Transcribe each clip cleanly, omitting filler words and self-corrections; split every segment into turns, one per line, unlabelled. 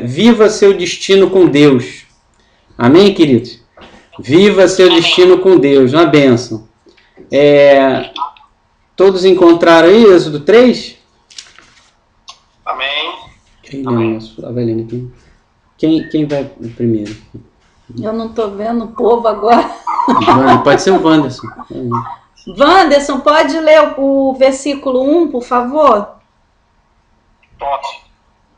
Viva seu destino com Deus. Amém, queridos? Viva seu destino com Deus. Uma bênção. Todos encontraram aí Êxodo 3?
Amém.
Quem vai primeiro?
Eu não estou vendo o povo agora.
Pode ser o Wanderson.
Wanderson, pode ler o versículo 1, por favor?
Pode.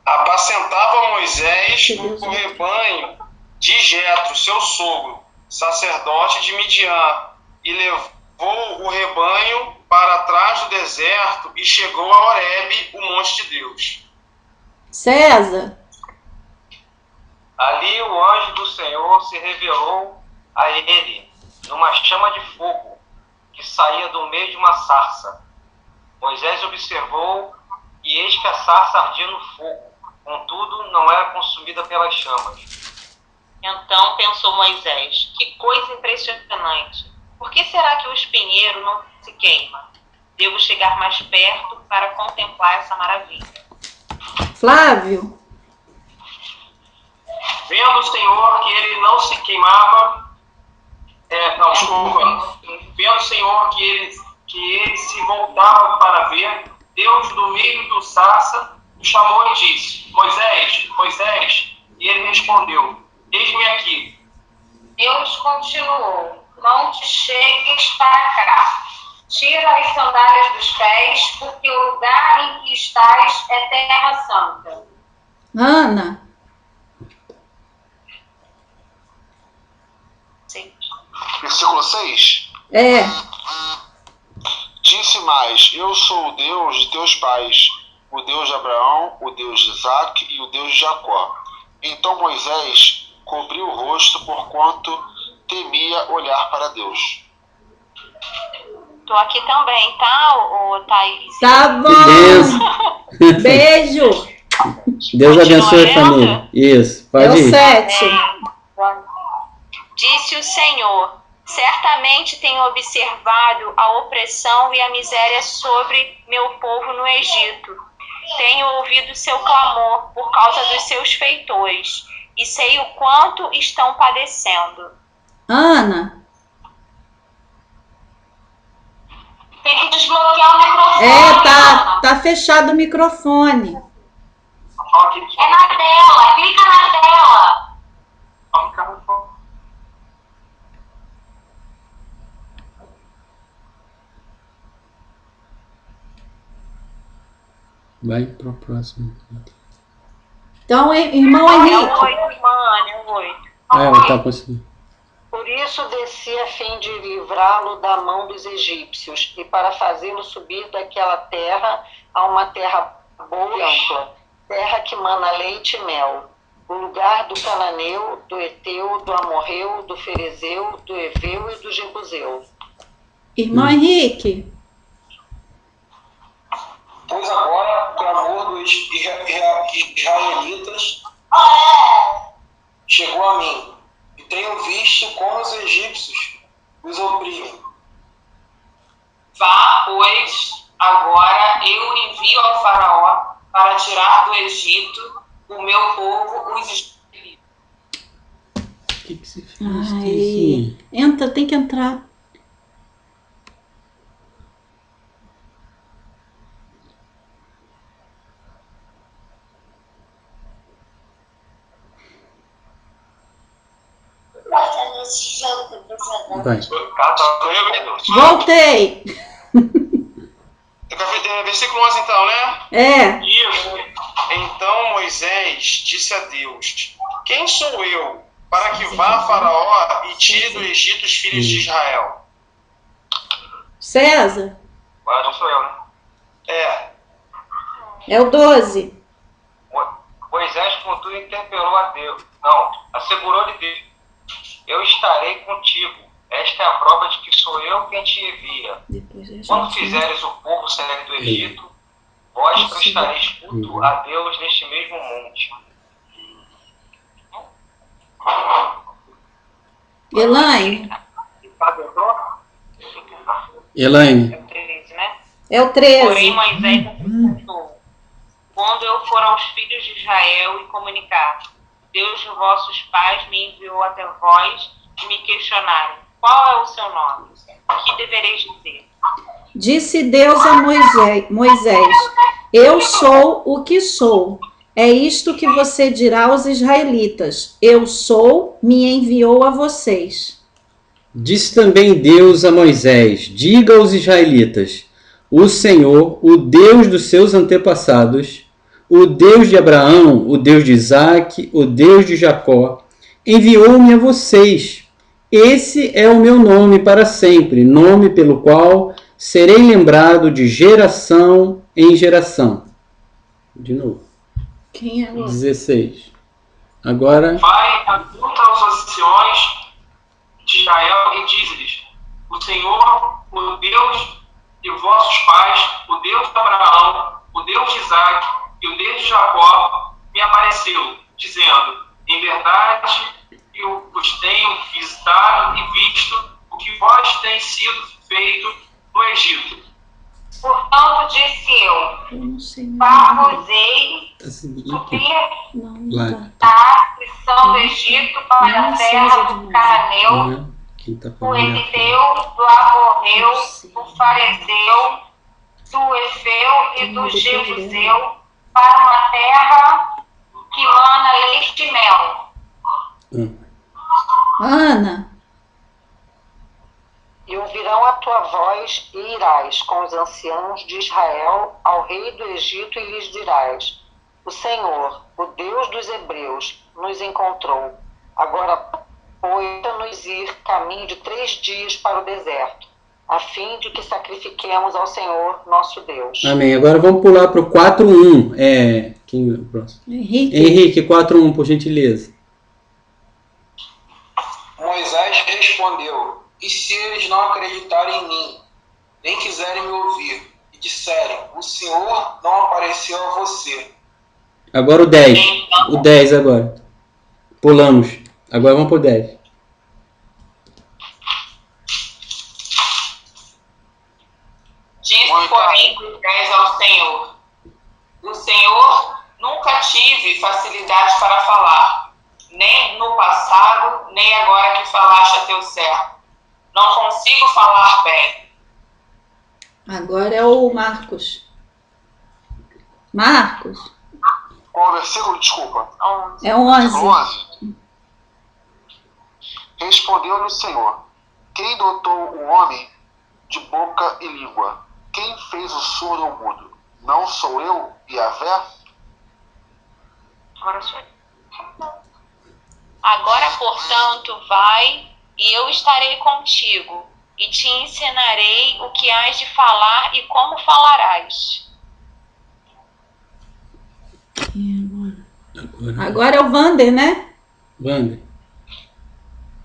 Apacentava Moisés o rebanho de Jetro, seu sogro, sacerdote de Midian, e levou o rebanho para trás do deserto e chegou a Horebe, o monte de Deus.
César.
Ali o anjo do Senhor se revelou a ele numa chama de fogo que saía do meio de uma sarça. Moisés observou e eis que a sarça ardia no fogo, contudo não era consumida pelas chamas.
Então pensou Moisés, que coisa impressionante. Por que será que o espinheiro não se queima? Devo chegar mais perto para contemplar essa maravilha.
Flávio.
Vendo o Senhor que ele não se queimava, vendo o Senhor que ele se voltava para ver, Deus do meio do sarça o chamou e disse: Moisés, Moisés, e ele respondeu: eis-me aqui.
Deus continuou: não te chegues para cá. Tira as sandálias dos pés, porque o lugar em que estás é terra santa.
Ana.
Sim.
Versículo 6. Disse mais: eu sou o Deus de teus pais, o Deus de Abraão, o Deus de Isaque e o Deus de Jacó. Então Moisés cobriu o rosto, porquanto temia olhar para Deus.
Tô aqui também, tá, Thaís?
Tá bom. Beijo.
Deus abençoe a família. Isso, pode ir.
7.
Disse o Senhor: certamente tenho observado a opressão e a miséria sobre meu povo no Egito. Tenho ouvido seu clamor por causa dos seus feitores e sei o quanto estão padecendo.
Ana.
Tem que desbloquear o microfone.
Tá fechado o microfone.
É na tela, clica na tela.
Vai para o próximo.
Então, irmão Henrique.
É o 8, irmã Ana, é o 8.
Ela tá conseguindo.
Por isso desci a fim de livrá-lo da mão dos egípcios e para fazê-lo subir daquela terra a uma terra boa e ampla, terra que mana leite e mel, o lugar do cananeu, do Eteu, do Amorreu, do Ferezeu, do Eveu e do Jebuseu.
Irmão Henrique.
Pois agora o clamor dos israelitas chegou a mim, e tenho visto como os egípcios os oprimem.
Vá, pois, agora eu envio ao faraó para tirar do Egito o meu povo, os israelitas.
O que você fez?
Entra, tem que entrar.
Vai.
Voltei.
Versículo 11 então, né?
Isso.
Então Moisés disse a Deus: quem sou eu para que vá a Faraó e tire do Egito os filhos de Israel?
César.
Agora não sou eu, né?
É o 12.
Moisés, contudo, interpelou a Deus. Não, assegurou-lhe Deus: eu estarei contigo. Esta é a prova de que sou eu quem te envia. Quando fizeres o povo sair do Egito, vós prestareis culto a Deus neste mesmo monte.
Elaine.
Elaine.
É o 13, né?
É o 13.
Porém, Moisés perguntou: quando eu for aos filhos de Israel e comunicar: Deus de vossos pais me enviou até vós e me questionarem: qual é o seu nome? Que devereis dizer?
Disse Deus a Moisés: eu sou o que sou. É isto que você dirá aos israelitas: eu sou, me enviou a vocês.
Disse também Deus a Moisés: diga aos israelitas: o Senhor, o Deus dos seus antepassados, o Deus de Abraão, o Deus de Isaque, o Deus de Jacó, enviou-me a vocês. Esse é o meu nome para sempre, nome pelo qual serei lembrado de geração em geração. De novo.
Quem é o
16. Agora.
Vai, ajunta aos anciões de Israel e diz-lhes: o Senhor, o Deus de vossos pais, o Deus de Abraão, o Deus de Isaque e o Deus de Jacó, me apareceu, dizendo: em verdade, eu vos tenho visitado e visto o que vós tem sido feito no Egito.
Portanto, disse eu:
não sei.
far-vos-ei
Tá seguindo
subir
Não
da aflição do Egito para a terra do Cananeu,
Quem tá
do
falando é
Eteu, do Amorreu, do Fareseu, do Efeu e do Jebuseu, para uma terra que mana leite e mel.
Ana,
E ouvirão a tua voz e irás com os anciãos de Israel ao rei do Egito e lhes dirás: o Senhor, o Deus dos hebreus, nos encontrou. Agora, pois, nos ir caminho de 3 dias para o deserto, a fim de que sacrifiquemos ao Senhor nosso Deus.
Amém. Agora vamos pular para o 4.1. Quem é o próximo? Henrique, 4.1, por gentileza.
Moisés respondeu: e se eles não acreditarem em mim, nem quiserem me ouvir, e disserem: o Senhor não apareceu a você?
Agora o 10. O 10 agora. Pulamos. Agora vamos pro 10.
Disse, porém, Moisés ao Senhor: o Senhor, nunca tive facilidade para falar, nem no passado, nem agora que falaste a teu servo. Não consigo falar bem.
agora é o Marcos. Marcos,
Qual versículo? Desculpa.
é 11.
11. Respondeu-lhe o Senhor: quem dotou o homem de boca e língua? Quem fez o surdo ou mudo? Não sou eu, Yahvé?
Agora sou eu. Agora, portanto, vai, e eu estarei contigo, e te ensinarei o que hás de falar e como falarás.
Agora é o Vander, né?
Wander.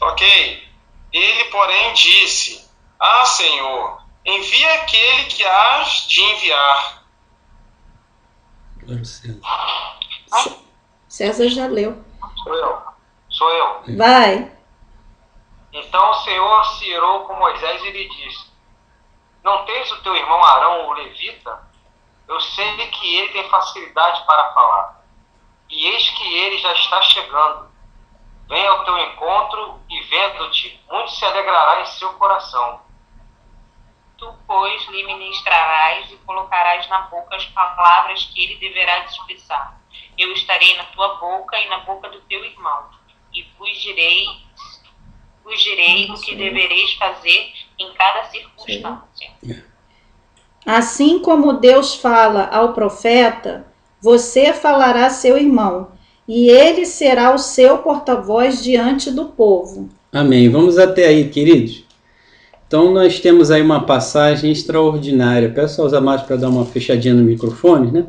Ok. Ele, porém, disse: ah, Senhor, envia aquele que hás de enviar.
Agora o César.
César já leu.
Sou eu.
Vai.
Então o Senhor se irou com Moisés e lhe disse: não tens o teu irmão Arão, o levita? Eu sei que ele tem facilidade para falar. E eis que ele já está chegando. Vem ao teu encontro e, vendo-te, muito se alegrará em seu coração.
Tu, pois, lhe ministrarás e colocarás na boca as palavras que ele deverá dispersar. Eu estarei na tua boca e na boca do teu irmão, e vos direi o que devereis fazer em cada circunstância.
Assim como Deus fala ao profeta, você falará a seu irmão, e ele será o seu porta-voz diante do povo.
Amém. Vamos até aí, queridos. Então, nós temos aí uma passagem extraordinária. Peço aos amados para dar uma fechadinha no microfone, né?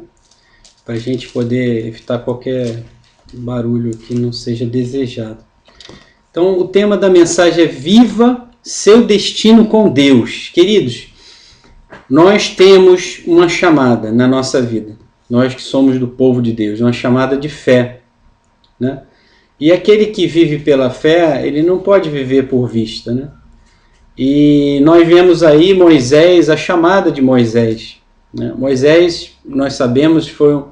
Para a gente poder evitar qualquer barulho que não seja desejado. Então, o tema da mensagem é: viva seu destino com Deus. Queridos, nós temos uma chamada na nossa vida. Nós que somos do povo de Deus, uma chamada de fé, né? E aquele que vive pela fé, ele não pode viver por vista, né? E nós vemos aí Moisés, a chamada de Moisés, né? Moisés, nós sabemos, foi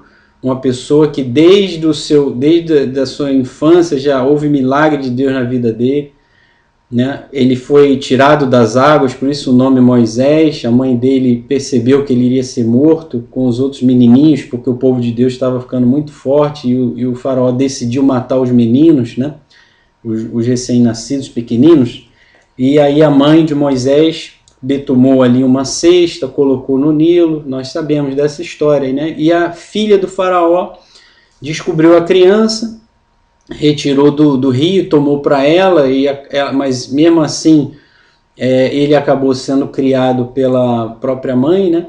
uma pessoa que desde a sua infância já houve milagre de Deus na vida dele, né? Ele foi tirado das águas, por isso o nome Moisés. A mãe dele percebeu que ele iria ser morto com os outros menininhos, porque o povo de Deus estava ficando muito forte e o faraó decidiu matar os meninos, né? Os recém-nascidos pequeninos. E aí a mãe de Moisés betumou ali uma cesta, colocou no Nilo. Nós sabemos dessa história, né? E a filha do faraó descobriu a criança, retirou do rio, tomou para ela, mas mesmo assim ele acabou sendo criado pela própria mãe, né?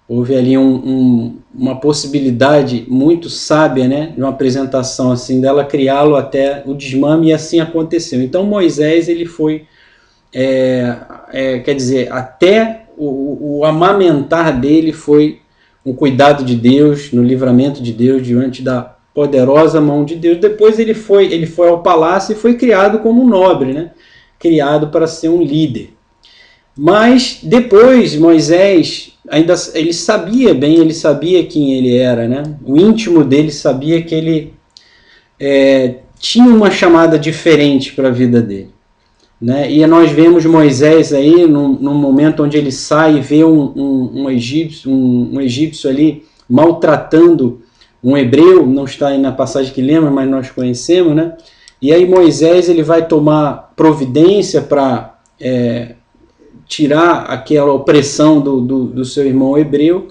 Houve ali uma possibilidade muito sábia, né, de uma apresentação assim dela criá-lo até o desmame, e assim aconteceu. Então Moisés ele foi, quer dizer, até o amamentar dele foi um cuidado de Deus, no livramento de Deus diante da poderosa mão de Deus. Depois ele foi ao palácio e foi criado como um nobre, né? Criado para ser um líder. Mas depois Moisés ele sabia bem, ele sabia quem ele era, né? O íntimo dele sabia que ele tinha uma chamada diferente para a vida dele, né? E nós vemos Moisés aí num momento onde ele sai e vê um egípcio ali maltratando um hebreu. Não está aí na passagem que lembra, mas nós conhecemos, né? E aí Moisés ele vai tomar providência para tirar aquela opressão do seu irmão hebreu.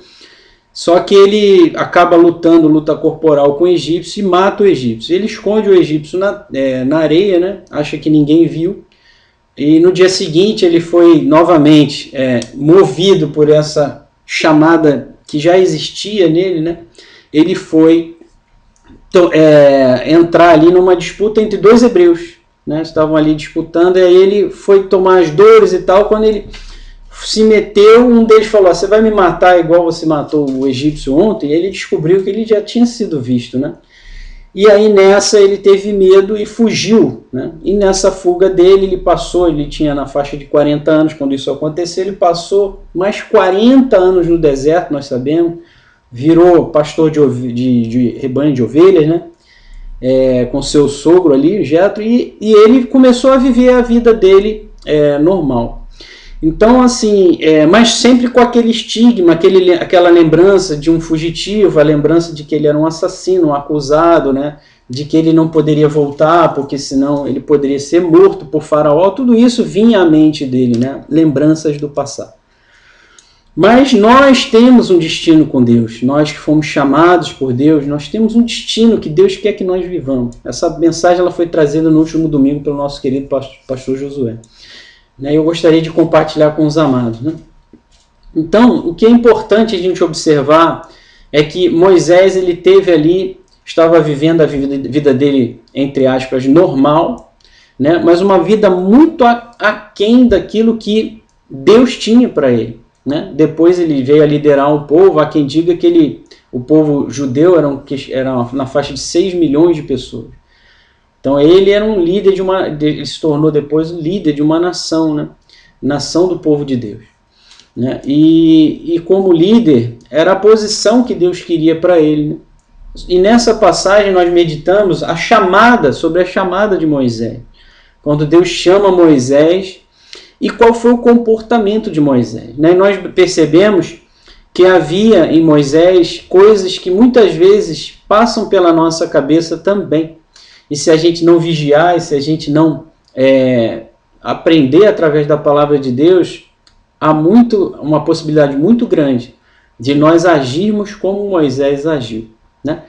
Só que ele acaba luta corporal com o egípcio e mata o egípcio. Ele esconde o egípcio na areia, né? Acha que ninguém viu. E no dia seguinte ele foi novamente movido por essa chamada que já existia nele, né? Ele foi entrar ali numa disputa entre dois hebreus, né? Estavam ali disputando, e aí ele foi tomar as dores e tal. Quando ele se meteu, um deles falou: você vai me matar igual você matou o egípcio ontem? E ele descobriu que ele já tinha sido visto, né? E aí nessa ele teve medo e fugiu, né? E nessa fuga dele, ele tinha na faixa de 40 anos quando isso aconteceu. Ele passou mais 40 anos no deserto, nós sabemos. Virou pastor de rebanho de ovelhas, né? Com seu sogro ali, Jetro, e ele começou a viver a vida dele normal. Então, assim, mas sempre com aquele estigma, aquela lembrança de um fugitivo, a lembrança de que ele era um assassino, um acusado, né? De que ele não poderia voltar, porque senão ele poderia ser morto por Faraó. Tudo isso vinha à mente dele, né? Lembranças do passado. Mas nós temos um destino com Deus. Nós que fomos chamados por Deus, nós temos um destino que Deus quer que nós vivamos. Essa mensagem ela foi trazida no último domingo pelo nosso querido pastor Josué. Eu gostaria de compartilhar com os amados, né? Então, o que é importante a gente observar é que Moisés ele teve ali, estava vivendo a vida dele, entre aspas, normal, né? Mas uma vida muito aquém daquilo que Deus tinha para ele, né? Depois ele veio a liderar um povo. Há quem diga que o povo judeu era na faixa de 6 milhões de pessoas. Então ele era um líder ele se tornou depois um líder de uma nação, né? Nação do povo de Deus, né? E como líder, era a posição que Deus queria para ele, né? E nessa passagem nós meditamos sobre a chamada de Moisés. Quando Deus chama Moisés, e qual foi o comportamento de Moisés, né? Nós percebemos que havia em Moisés coisas que muitas vezes passam pela nossa cabeça também. E se a gente não vigiar, e se a gente não aprender através da palavra de Deus, há uma possibilidade muito grande de nós agirmos como Moisés agiu, né?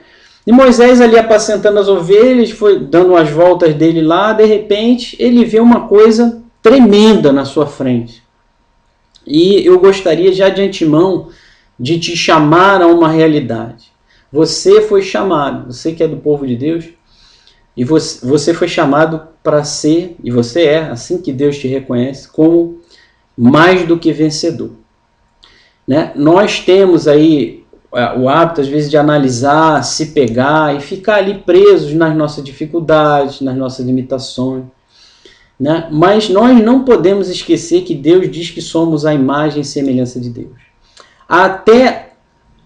E Moisés ali apacentando as ovelhas, foi dando as voltas dele lá, de repente ele vê uma coisa tremenda na sua frente. E eu gostaria já de antemão de te chamar a uma realidade. Você foi chamado, você que é do povo de Deus, e você foi chamado para ser, e você é, assim que Deus te reconhece, como mais do que vencedor, né? Nós temos aí o hábito, às vezes, de analisar, se pegar e ficar ali presos nas nossas dificuldades, nas nossas limitações, né? Mas nós não podemos esquecer que Deus diz que somos a imagem e semelhança de Deus. Até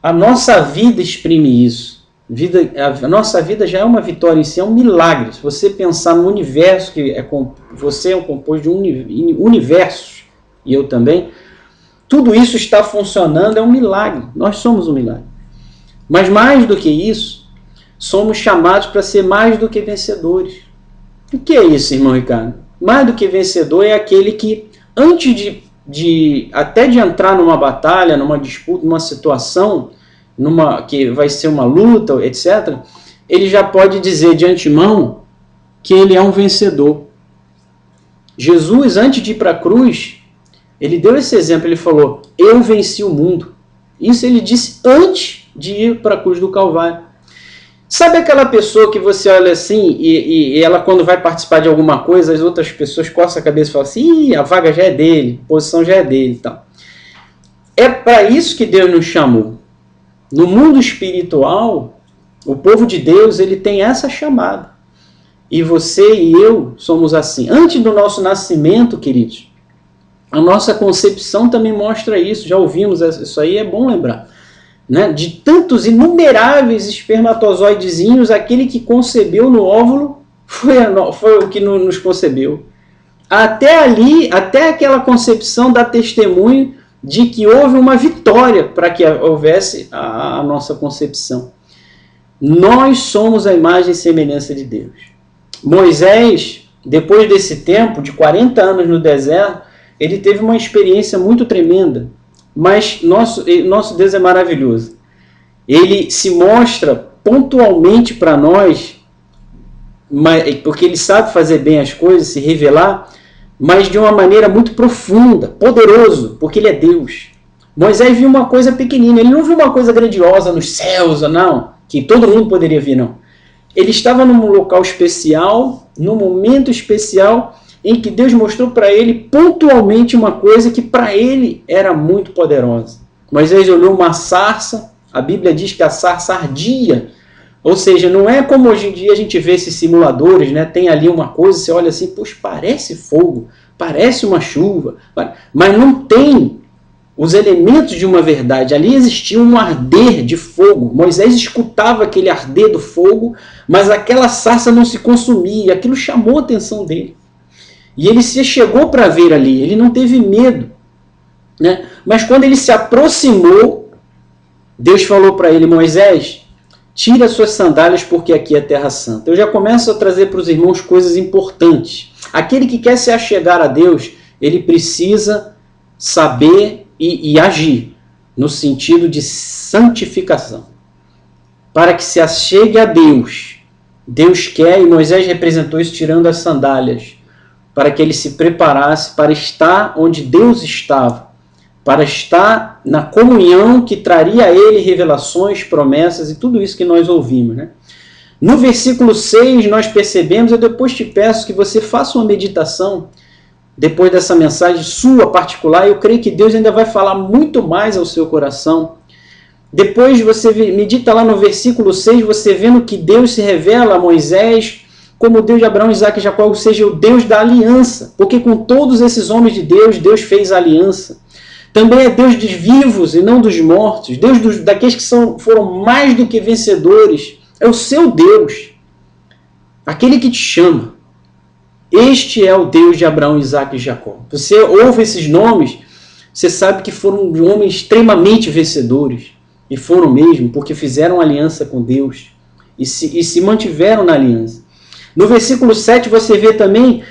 a nossa vida exprime isso, A nossa vida já é uma vitória em si, é um milagre. Se você pensar no universo, você é composto de universos, e eu também, tudo isso está funcionando, é um milagre. Nós somos um milagre. Mas mais do que isso, somos chamados para ser mais do que vencedores. O que é isso, irmão Ricardo? Mais do que vencedor é aquele que, antes até de entrar numa batalha, numa disputa, numa situação, que vai ser uma luta, etc., ele já pode dizer de antemão que ele é um vencedor. Jesus, antes de ir para a cruz, ele deu esse exemplo, ele falou, eu venci o mundo. Isso ele disse antes de ir para a cruz do Calvário. Sabe aquela pessoa que você olha assim e ela, quando vai participar de alguma coisa, as outras pessoas coçam a cabeça e falam assim, a vaga já é dele, a posição já é dele e tal. É para isso que Deus nos chamou. No mundo espiritual, o povo de Deus, ele tem essa chamada. E você e eu somos assim. Antes do nosso nascimento, queridos, a nossa concepção também mostra isso. Já ouvimos isso aí, é bom lembrar. Né? De tantos inumeráveis espermatozoidezinhos, aquele que concebeu no óvulo foi o que nos concebeu. Até ali, até aquela concepção dá testemunho de que houve uma vitória para que houvesse a nossa concepção. Nós somos a imagem e semelhança de Deus. Moisés, depois desse tempo, de 40 anos no deserto, ele teve uma experiência muito tremenda. Mas nosso Deus é maravilhoso. Ele se mostra pontualmente para nós, porque ele sabe fazer bem as coisas, se revelar, mas de uma maneira muito profunda, poderoso, porque ele é Deus. Moisés viu uma coisa pequenina, ele não viu uma coisa grandiosa nos céus, não, que todo mundo poderia ver, não. Ele estava num local especial, num momento especial, em que Deus mostrou para ele pontualmente uma coisa que para ele era muito poderosa. Moisés olhou uma sarça, a Bíblia diz que a sarça ardia, ou seja, não é como hoje em dia a gente vê esses simuladores, né? Tem ali uma coisa, você olha assim, poxa, parece fogo, parece uma chuva, mas não tem os elementos de uma verdade. Ali existia um arder de fogo. Moisés escutava aquele arder do fogo, mas aquela sarça não se consumia, aquilo chamou a atenção dele. E ele se chegou para ver ali, ele não teve medo. Né? Mas quando ele se aproximou, Deus falou para ele, Moisés, tira suas sandálias porque aqui é terra santa. Eu já começo a trazer para os irmãos coisas importantes. Aquele que quer se achegar a Deus, ele precisa saber e agir no sentido de santificação. Para que se achegue a Deus, Deus quer, e Moisés representou isso tirando as sandálias, para que ele se preparasse para estar onde Deus estava, para estar na comunhão que traria a ele revelações, promessas e tudo isso que nós ouvimos. Né? No versículo 6 nós percebemos, eu depois te peço que você faça uma meditação, depois dessa mensagem sua particular, eu creio que Deus ainda vai falar muito mais ao seu coração. Depois você medita lá no versículo 6, você vendo que Deus se revela a Moisés como o Deus de Abraão, Isaque e Jacó, ou seja, o Deus da aliança, porque com todos esses homens de Deus, Deus fez aliança. Também é Deus dos vivos e não dos mortos, Deus daqueles que foram mais do que vencedores, é o seu Deus, aquele que te chama. Este é o Deus de Abraão, Isaque e Jacó. Você ouve esses nomes, você sabe que foram homens extremamente vencedores, e foram mesmo, porque fizeram aliança com Deus, e se mantiveram na aliança. No versículo 7 você vê também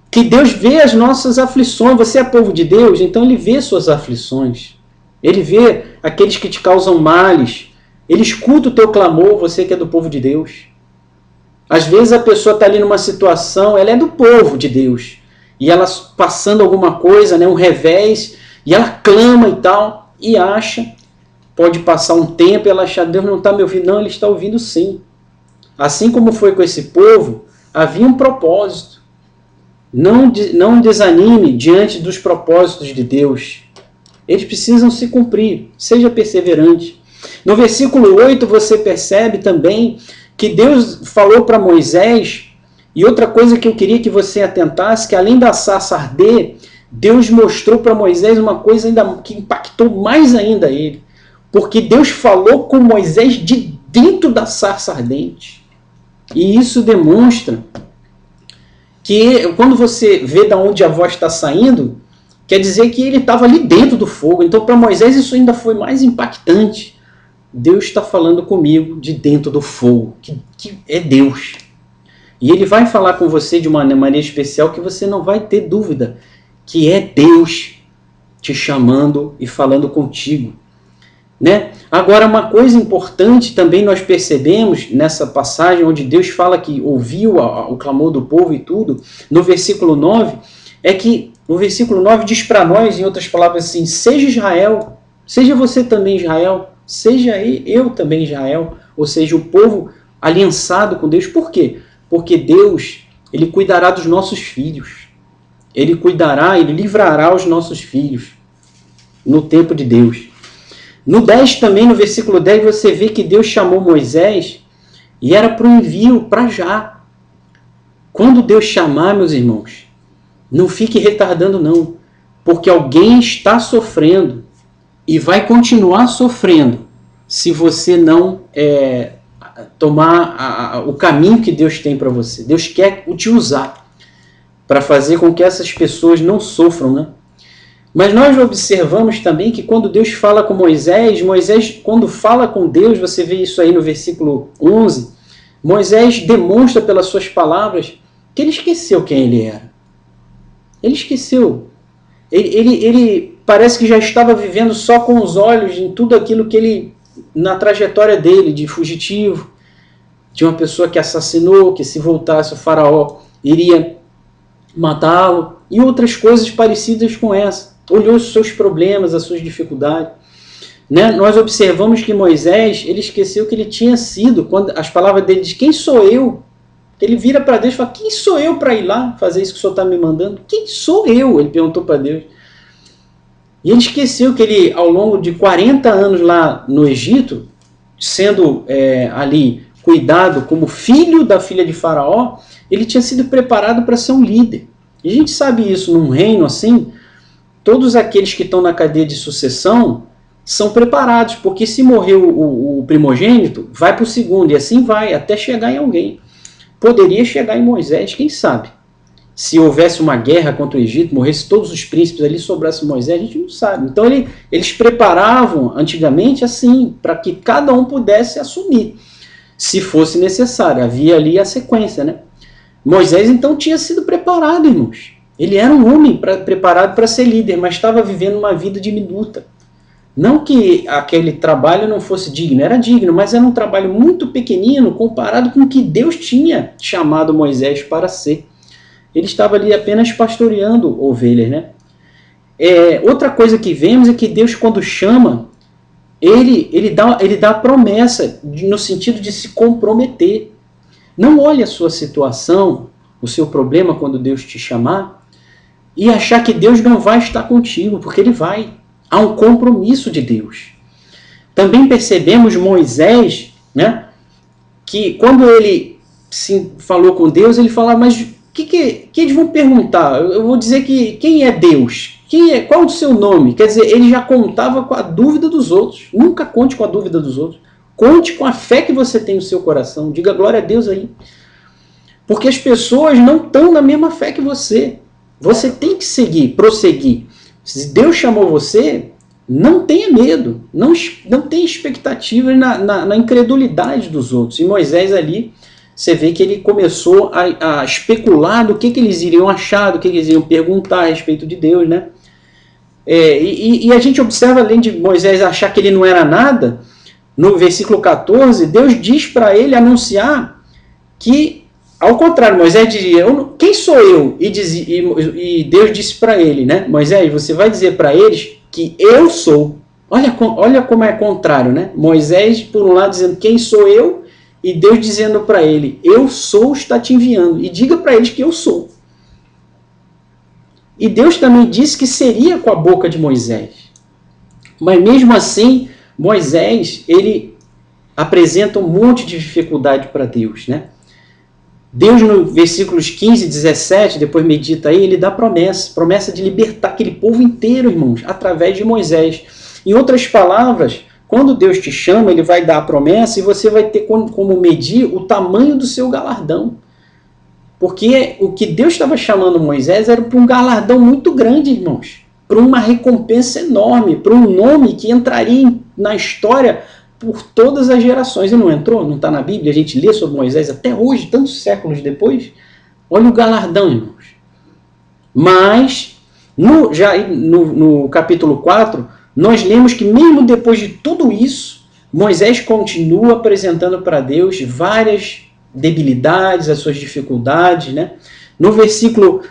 que Deus vê as nossas aflições. Você é povo de Deus, então Ele vê suas aflições. Ele vê aqueles que te causam males. Ele escuta o teu clamor, você que é do povo de Deus. Às vezes a pessoa está ali numa situação, ela é do povo de Deus. E ela passando alguma coisa, né, um revés, e ela clama e tal, e acha, pode passar um tempo e ela acha, Deus não está me ouvindo. Não, Ele está ouvindo sim. Assim como foi com esse povo, havia um propósito. Não desanime diante dos propósitos de Deus. Eles precisam se cumprir. Seja perseverante. No versículo 8 você percebe também que Deus falou para Moisés, e outra coisa que eu queria que você atentasse, que além da sarça arder, Deus mostrou para Moisés uma coisa ainda que impactou mais ainda ele. Porque Deus falou com Moisés de dentro da sarça ardente. E isso demonstra que quando você vê de onde a voz está saindo, quer dizer que ele estava ali dentro do fogo. Então, para Moisés, isso ainda foi mais impactante. Deus está falando comigo de dentro do fogo, que é Deus. E ele vai falar com você de uma maneira especial que você não vai ter dúvida, que é Deus te chamando e falando contigo. Né? Agora, uma coisa importante também nós percebemos nessa passagem onde Deus fala que ouviu o clamor do povo e tudo, no versículo 9, é que o versículo 9 diz para nós, em outras palavras assim, seja Israel, seja você também Israel, seja eu também Israel, ou seja, o povo aliançado com Deus. Por quê? Porque Deus, ele cuidará dos nossos filhos. Ele cuidará, ele livrará os nossos filhos no tempo de Deus. No 10 também, no versículo 10, você vê que Deus chamou Moisés e era para o envio para já. Quando Deus chamar, meus irmãos, não fique retardando não, porque alguém está sofrendo e vai continuar sofrendo se você não tomar o caminho que Deus tem para você. Deus quer te usar para fazer com que essas pessoas não sofram, né? Mas nós observamos também que quando Deus fala com Moisés, quando fala com Deus, você vê isso aí no versículo 11, Moisés demonstra pelas suas palavras que ele esqueceu quem ele era. Ele esqueceu. Ele parece que já estava vivendo só com os olhos em tudo aquilo que ele, na trajetória dele, de fugitivo, de uma pessoa que assassinou, que se voltasse o faraó iria matá-lo, e outras coisas parecidas com essa. Olhou os seus problemas, as suas dificuldades. Né? Nós observamos que Moisés, ele esqueceu que ele tinha sido, quando as palavras dele dizem, quem sou eu? Ele vira para Deus e fala, quem sou eu para ir lá fazer isso que o Senhor está me mandando? Quem sou eu? Ele perguntou para Deus. E ele esqueceu que ele, ao longo de 40 anos lá no Egito, sendo ali cuidado como filho da filha de Faraó, ele tinha sido preparado para ser um líder. E a gente sabe isso, num reino assim, todos aqueles que estão na cadeia de sucessão são preparados, porque se morrer o primogênito, vai para o segundo, e assim vai, até chegar em alguém. Poderia chegar em Moisés, quem sabe? Se houvesse uma guerra contra o Egito, morresse todos os príncipes ali, sobrasse Moisés, a gente não sabe. Então eles preparavam antigamente assim, para que cada um pudesse assumir, se fosse necessário. Havia ali a sequência, né? Moisés então tinha sido preparado, irmãos. Ele era um homem preparado para ser líder, mas estava vivendo uma vida diminuta. Não que aquele trabalho não fosse digno, era digno, mas era um trabalho muito pequenino comparado com o que Deus tinha chamado Moisés para ser. Ele estava ali apenas pastoreando ovelhas, né? Outra coisa que vemos é que Deus, quando chama, ele dá a promessa no sentido de se comprometer. Não olhe a sua situação, o seu problema quando Deus te chamar, e achar que Deus não vai estar contigo, porque Ele vai. Há um compromisso de Deus. Também percebemos Moisés, né, que quando ele falou com Deus, ele falava, mas que eles vão perguntar? Eu vou dizer que quem é Deus? Qual é o seu nome? Quer dizer, ele já contava com a dúvida dos outros. Nunca conte com a dúvida dos outros. Conte com a fé que você tem no seu coração. Diga glória a Deus aí. Porque as pessoas não estão na mesma fé que você. Você tem que seguir, prosseguir. Se Deus chamou você, não tenha medo, não tenha expectativa na incredulidade dos outros. E Moisés ali, você vê que ele começou a especular do que eles iriam achar, do que eles iriam perguntar a respeito de Deus, né? E a gente observa, além de Moisés achar que ele não era nada, no versículo 14, Deus diz para ele anunciar que, ao contrário, Moisés dizia, quem sou eu? E Deus disse para ele, né? Moisés, você vai dizer para eles que eu sou. Olha como é contrário, né? Moisés, por um lado, dizendo quem sou eu, e Deus dizendo para ele, eu sou, está te enviando. E diga para eles que eu sou. E Deus também disse que seria com a boca de Moisés. Mas mesmo assim, Moisés, ele apresenta um monte de dificuldade para Deus, né? Deus, no versículos 15 e 17, depois medita aí, ele dá promessa de libertar aquele povo inteiro, irmãos, através de Moisés. Em outras palavras, quando Deus te chama, ele vai dar a promessa e você vai ter como medir o tamanho do seu galardão. Porque o que Deus estava chamando Moisés era para um galardão muito grande, irmãos. Para uma recompensa enorme, para um nome que entraria na história por todas as gerações. E não entrou? Não está na Bíblia? A gente lê sobre Moisés até hoje, tantos séculos depois. Olha o galardão, irmãos. Mas, no capítulo 4, nós lemos que mesmo depois de tudo isso, Moisés continua apresentando para Deus várias debilidades, as suas dificuldades, né? No versículo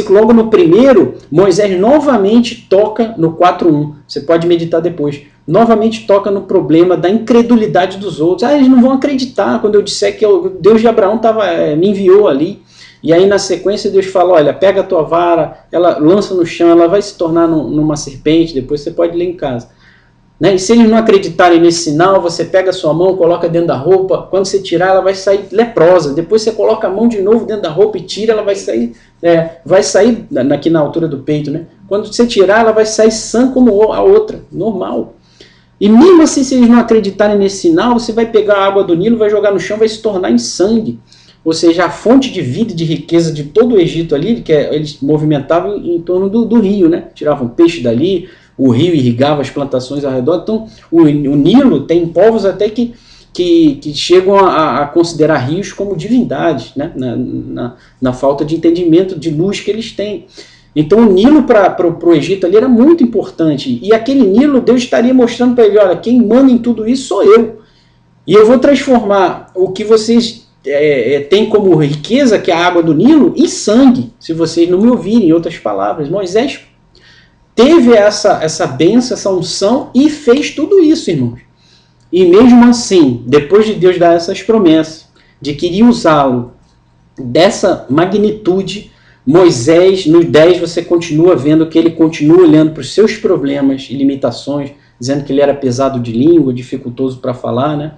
logo no primeiro, Moisés novamente toca no 4:1. Você pode meditar depois. Novamente toca no problema da incredulidade dos outros. Eles não vão acreditar quando eu disser que o Deus de Abraão me enviou ali. E aí na sequência Deus fala, olha, pega a tua vara, ela lança no chão, ela vai se tornar numa serpente, depois você pode ler em casa. Né? E se eles não acreditarem nesse sinal, você pega a sua mão, coloca dentro da roupa, quando você tirar ela vai sair leprosa, depois você coloca a mão de novo dentro da roupa e tira, ela vai sair aqui na altura do peito, né? Quando você tirar ela vai sair sã como a outra, normal. E mesmo assim, se eles não acreditarem nesse sinal, você vai pegar a água do Nilo, vai jogar no chão, vai se tornar em sangue. Ou seja, a fonte de vida e de riqueza de todo o Egito ali, que eles movimentavam em torno do rio, né? Tiravam peixe dali, o rio irrigava as plantações ao redor. Então, o Nilo tem povos até que chegam a considerar rios como divindades, né? Na falta de entendimento de luz que eles têm. Então, o Nilo para o Egito ali era muito importante. E aquele Nilo, Deus estaria mostrando para ele, olha, quem manda em tudo isso sou eu. E eu vou transformar o que vocês têm como riqueza, que é a água do Nilo, em sangue, se vocês não me ouvirem, em outras palavras. Moisés teve essa bênção, essa unção e fez tudo isso, irmãos. E mesmo assim, depois de Deus dar essas promessas, de que iria usá-lo dessa magnitude, Moisés, no 10, você continua vendo que ele continua olhando para os seus problemas e limitações, dizendo que ele era pesado de língua, dificultoso para falar, né?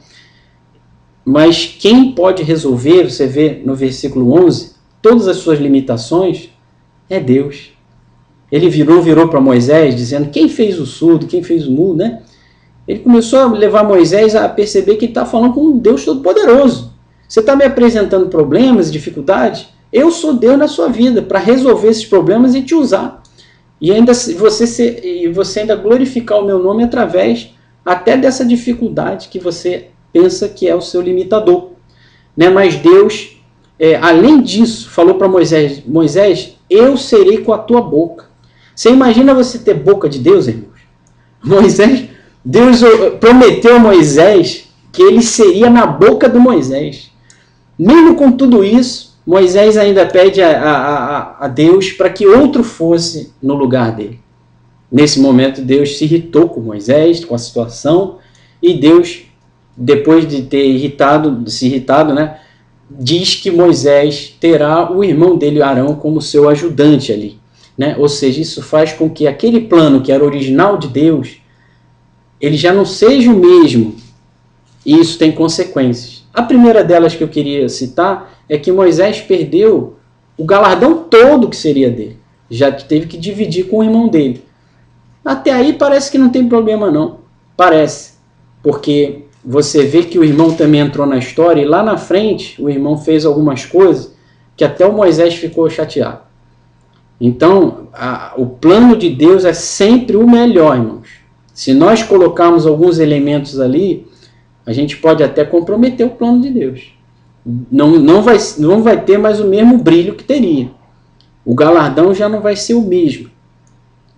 Mas quem pode resolver, você vê no versículo 11, todas as suas limitações, é Deus. Ele virou para Moisés, dizendo, quem fez o surdo, quem fez o mudo, né? Ele começou a levar Moisés a perceber que ele está falando com um Deus Todo-Poderoso. Você está me apresentando problemas e dificuldades? Eu sou Deus na sua vida para resolver esses problemas e te usar. E ainda você ainda glorificar o meu nome através até dessa dificuldade que você pensa que é o seu limitador. Né? Mas Deus, além disso, falou para Moisés, Moisés, eu serei com a tua boca. Você imagina você ter boca de Deus, irmãos? Deus prometeu a Moisés que ele seria na boca do Moisés. Mesmo com tudo isso, Moisés ainda pede a Deus para que outro fosse no lugar dele. Nesse momento, Deus se irritou com Moisés, com a situação, e Deus, depois de ter se irritado, né, diz que Moisés terá o irmão dele, Arão, como seu ajudante ali. Né? Ou seja, isso faz com que aquele plano que era original de Deus, ele já não seja o mesmo. E isso tem consequências. A primeira delas que eu queria citar é que Moisés perdeu o galardão todo que seria dele. Já teve que dividir com o irmão dele. Até aí parece que não tem problema não. Parece. Porque você vê que o irmão também entrou na história e lá na frente o irmão fez algumas coisas que até o Moisés ficou chateado. Então, o plano de Deus é sempre o melhor, irmãos. Se nós colocarmos alguns elementos ali, a gente pode até comprometer o plano de Deus. Não vai ter mais o mesmo brilho que teria. O galardão já não vai ser o mesmo.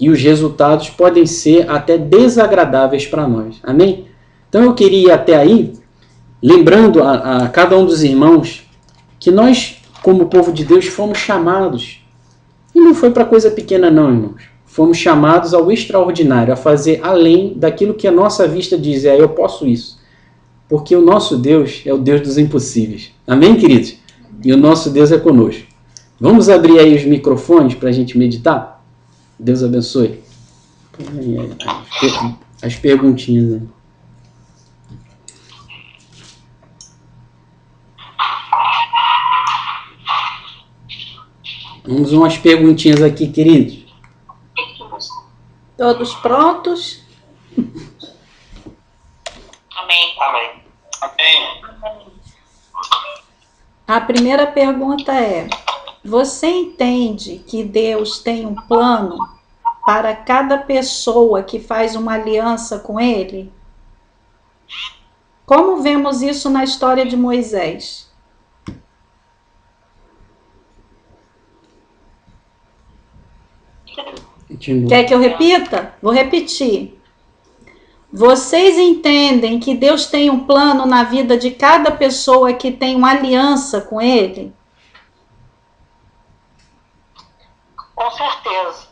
E os resultados podem ser até desagradáveis para nós. Amém? Então eu queria ir até aí, lembrando a cada um dos irmãos, que nós, como povo de Deus, fomos chamados. E não foi para coisa pequena não, irmãos. Fomos chamados ao extraordinário, a fazer além daquilo que a nossa vista diz, eu posso isso. Porque o nosso Deus é o Deus dos impossíveis. Amém, queridos? E o nosso Deus é conosco. Vamos abrir aí os microfones para a gente meditar? Deus abençoe. As perguntinhas, né? Vamos umas perguntinhas aqui, queridos.
Todos prontos? A primeira pergunta é: você entende que Deus tem um plano para cada pessoa que faz uma aliança com Ele? Como vemos isso na história de Moisés? Quer que eu repita? Vou repetir. Vocês entendem que Deus tem um plano na vida de cada pessoa que tem uma aliança com Ele?
Com certeza.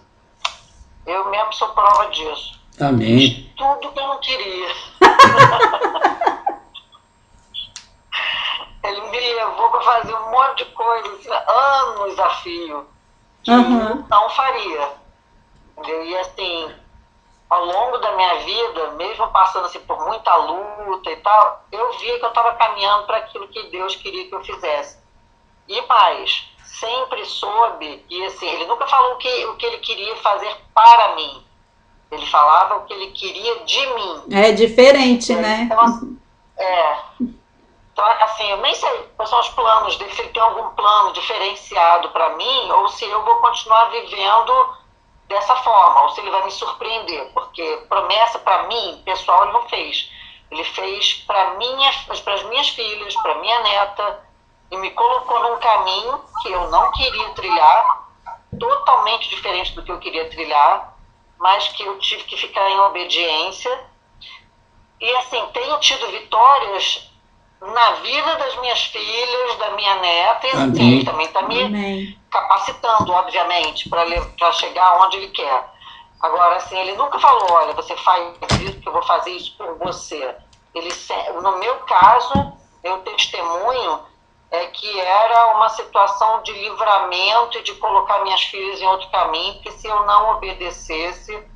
Eu mesmo sou prova disso.
Amém.
Tudo que eu não queria. Ele me levou para fazer um monte de coisa, anos a fio, que eu não faria. Entendeu? E assim, ao longo da minha vida, mesmo passando assim, por muita luta e tal, eu via que eu estava caminhando para aquilo que Deus queria que eu fizesse. E mais, sempre soube que assim, ele nunca falou o que ele queria fazer para mim. Ele falava o que ele queria de mim.
É diferente, né?
Então, então, assim, eu nem sei quais são os planos dele, se ele tem algum plano diferenciado para mim, ou se eu vou continuar vivendo dessa forma, ou se ele vai me surpreender, porque promessa para mim, pessoal, ele não fez. Ele fez para as minhas filhas, para minha neta, e me colocou num caminho que eu não queria trilhar, totalmente diferente do que eu queria trilhar, mas que eu tive que ficar em obediência. E assim, tenho tido vitórias na vida das minhas filhas, da minha neta, e assim, ele também está me capacitando, obviamente, para chegar onde ele quer. Agora, assim, ele nunca falou, olha, você faz isso, que eu vou fazer isso por você. No meu caso, meu testemunho é que era uma situação de livramento e de colocar minhas filhas em outro caminho, porque se eu não obedecesse,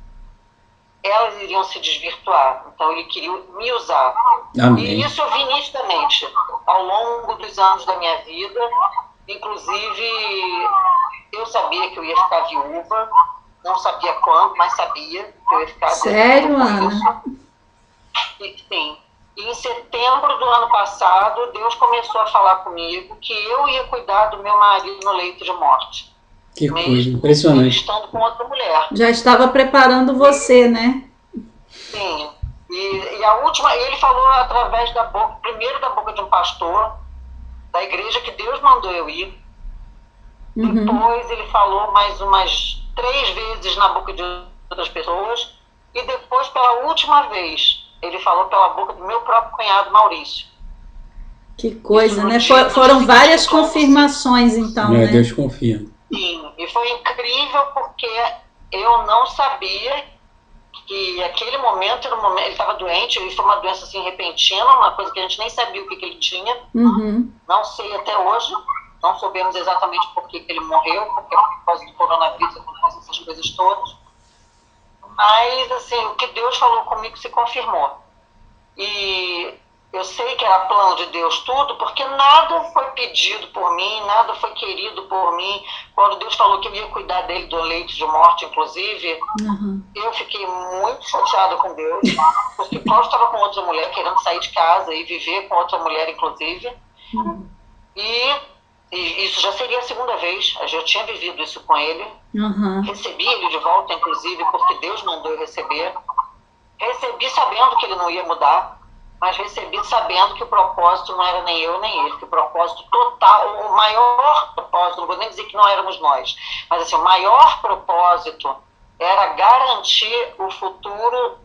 elas iriam se desvirtuar. Então ele queria me usar.
Amém.
E isso eu vi nitidamente ao longo dos anos da minha vida. Inclusive, eu sabia que eu ia ficar viúva, não sabia quando, mas sabia que eu ia ficar.
Sério, Ana?
Sim. E em setembro do ano passado, Deus começou a falar comigo que eu ia cuidar do meu marido no leito de morte.
Que coisa impressionante.
Estando com outra mulher.
Já estava preparando você, né?
Sim. E a última, ele falou através da boca, primeiro da boca de um pastor da igreja que Deus mandou eu ir. Depois ele falou mais umas 3 vezes na boca de outras pessoas. E depois, pela última vez, ele falou pela boca do meu próprio cunhado Maurício.
Que coisa, né? Foram várias confirmações, então, né?
Deus confirma.
Sim, e foi incrível porque eu não sabia que aquele momento, ele estava doente, e foi uma doença assim repentina, uma coisa que a gente nem sabia o que ele tinha. Não sei até hoje, não soubemos exatamente por que ele morreu, porque por causa do coronavírus, essas coisas todas. Mas, assim, o que Deus falou comigo se confirmou. E eu sei que era plano de Deus tudo, porque nada foi pedido por mim, nada foi querido por mim. Quando Deus falou que eu ia cuidar dele do leito de morte, inclusive, eu fiquei muito chateada com Deus, porque Paulo estava com outra mulher, querendo sair de casa e viver com outra mulher, inclusive. E isso já seria a segunda vez, eu tinha vivido isso com ele. Recebi ele de volta, inclusive, porque Deus mandou eu receber. Recebi sabendo que ele não ia mudar, mas recebi sabendo que o propósito não era nem eu nem ele, que o propósito total, o maior propósito, não vou nem dizer que não éramos nós, mas assim, o maior propósito era garantir o futuro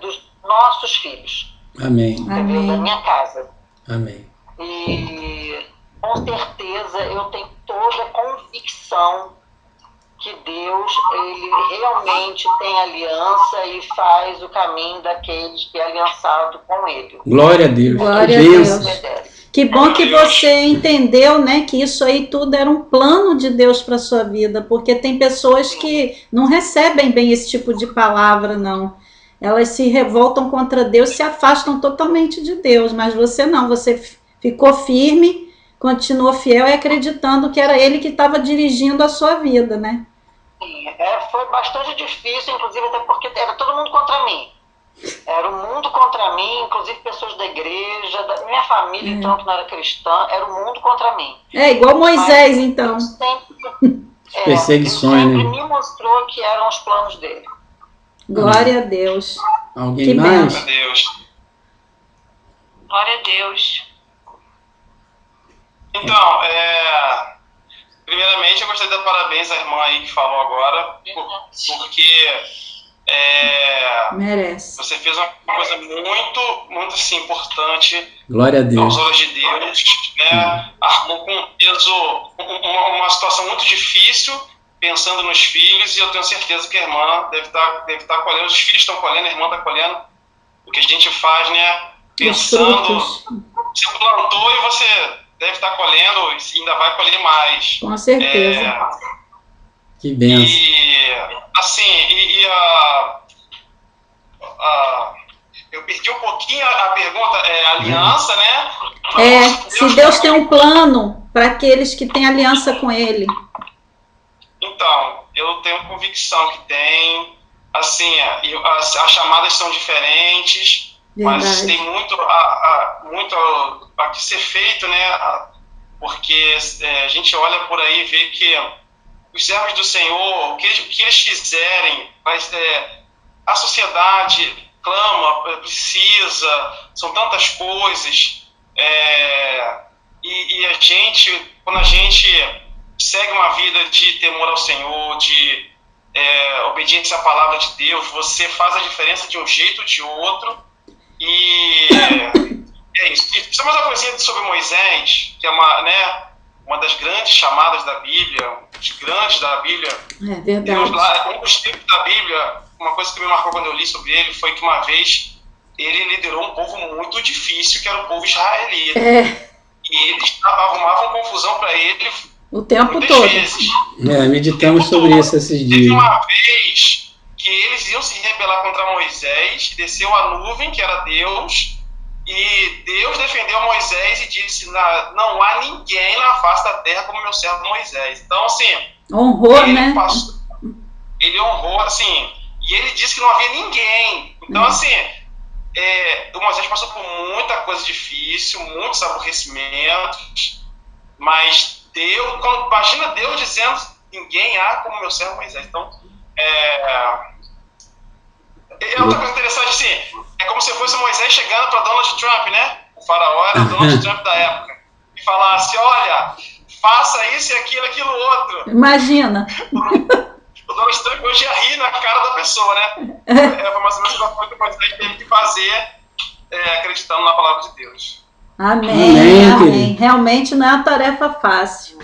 dos nossos filhos.
Amém.
Amém.
Da minha casa.
Amém.
E com certeza eu tenho toda a convicção que Deus, ele realmente tem aliança e faz o caminho daqueles que é aliançado com ele.
Glória a Deus.
Glória a Deus. Que bom que você entendeu, né, que isso aí tudo era um plano de Deus para sua vida, porque tem pessoas que não recebem bem esse tipo de palavra, não. Elas se revoltam contra Deus, se afastam totalmente de Deus, mas você não, você ficou firme, continuou fiel e acreditando que era ele que estava dirigindo a sua vida, né?
Sim, foi bastante difícil, inclusive até porque era todo mundo contra mim. Era o mundo contra mim, inclusive pessoas da igreja, da minha família, então, que não era cristã, era o mundo contra mim.
É igual Moisés,
Mas
então.
Deus sempre,
Perseguições,
ele sempre
né?
me mostrou que eram os planos dele.
Glória a Deus.
Alguém
Que
mais?
Glória a Deus.
Glória a Deus.
Então, primeiramente eu gostaria de dar parabéns à irmã aí que falou agora, porque
Merece.
você fez uma coisa muito, muito assim, importante
Glória a Deus.
aos olhos de Deus, né? Armou com peso uma situação muito difícil, pensando nos filhos, e eu tenho certeza que a irmã deve estar colhendo, os filhos estão colhendo, a irmã está colhendo o que a gente faz, né?
Os
Pensando,
frutos.
você plantou e você deve estar colhendo, e ainda vai colher mais.
Com certeza.
Que benção.
E assim, eu perdi um pouquinho a pergunta, aliança, né?
Se Deus tem um plano para aqueles que têm aliança com Ele.
Então, eu tenho convicção que tem, assim, as chamadas são diferentes,
Verdade.
mas tem muito a que ser feito, né? Porque a gente olha por aí e vê que os servos do Senhor, o que eles quiserem, a sociedade clama, precisa, são tantas coisas, e a gente, quando a gente segue uma vida de temor ao Senhor, de obediência à palavra de Deus, você faz a diferença de um jeito ou de outro, e é isso. E só mais uma coisinha sobre Moisés, que é uma das grandes chamadas da Bíblia, os grandes da Bíblia.
É verdade.
Deus, lá, um dos livros da Bíblia, uma coisa que me marcou quando eu li sobre ele foi que uma vez ele liderou um povo muito difícil, que era o povo israelita. E eles arrumavam confusão para ele
o tempo
muitas
todo.
vezes.
Meditamos sobre isso esses
Teve
dias.
uma vez que eles iam se rebelar contra Moisés, desceu a nuvem, que era Deus, e Deus defendeu Moisés e disse: não há ninguém na face da terra como meu servo Moisés. Então, assim,
honrou, né?
Ele honrou, assim, e ele disse que não havia ninguém. Então, assim, o Moisés passou por muita coisa difícil, muitos aborrecimentos, mas Deus, imagina Deus dizendo: ninguém há como meu servo Moisés. Então, outra coisa interessante, assim, é como se fosse Moisés chegando para Donald Trump, né? O faraó era o Donald Trump da época. E falasse: olha, faça isso e aquilo outro.
Imagina.
O Donald Trump hoje ia rir na cara da pessoa, né? Foi mais ou menos uma coisa que o Moisés teve que fazer, acreditando na palavra de Deus.
Amém, amém. Realmente não é uma tarefa fácil.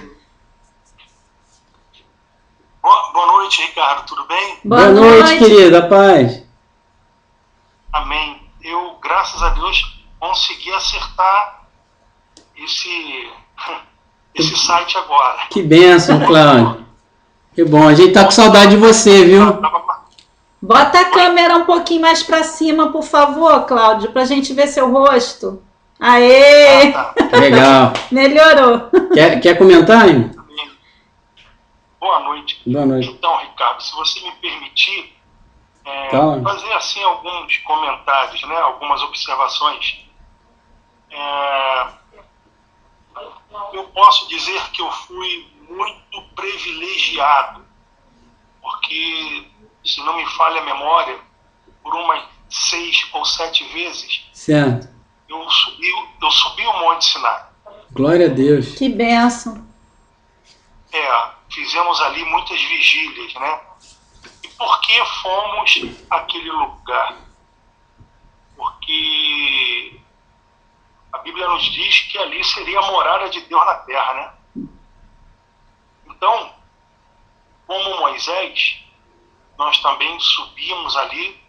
Boa noite, Ricardo, tudo bem?
Boa noite,
querida, paz.
Amém. Eu, graças a Deus, consegui acertar esse site agora.
Que bênção, Cláudio. Que bom, a gente tá com saudade de você, viu?
Bota a câmera um pouquinho mais para cima, por favor, Cláudio, pra gente ver seu rosto. Aê!
Legal.
Melhorou.
Quer comentar, hein?
Boa noite.
Boa noite.
Então, Ricardo, se você me permitir fazer assim alguns comentários, né, algumas observações. Eu posso dizer que eu fui muito privilegiado, porque, se não me falha a memória, por umas 6 ou 7 vezes,
certo,
eu subi o Monte Sinai.
Glória a Deus.
Que bênção.
Fizemos ali muitas vigílias, né? E por que fomos àquele lugar? Porque a Bíblia nos diz que ali seria a morada de Deus na terra, né? Então, como Moisés, nós também subimos ali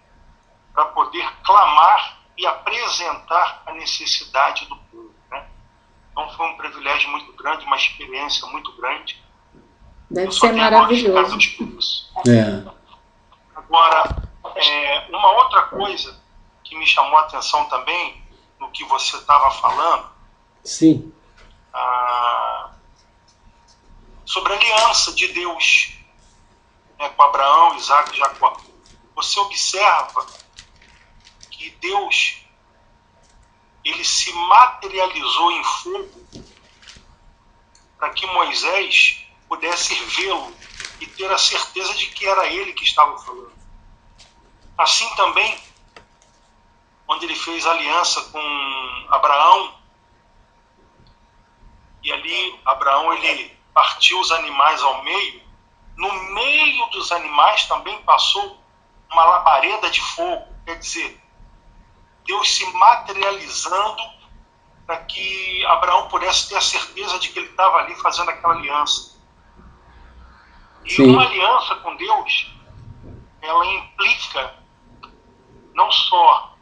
para poder clamar e apresentar a necessidade do povo, né? Então foi um privilégio muito grande, uma experiência muito grande.
Deve ser maravilhoso.
Agora, uma outra coisa que me chamou a atenção também, no que você estava falando,
sim,
sobre a aliança de Deus, né, com Abraão, Isaac e Jacó. Você observa E Deus, ele se materializou em fogo para que Moisés pudesse vê-lo e ter a certeza de que era ele que estava falando. Assim também, quando ele fez aliança com Abraão, e ali Abraão ele partiu os animais ao meio, no meio dos animais também passou uma labareda de fogo, quer dizer, Deus se materializando para que Abraão pudesse ter a certeza de que ele estava ali fazendo aquela aliança. E
Sim.
uma aliança com Deus, ela implica não só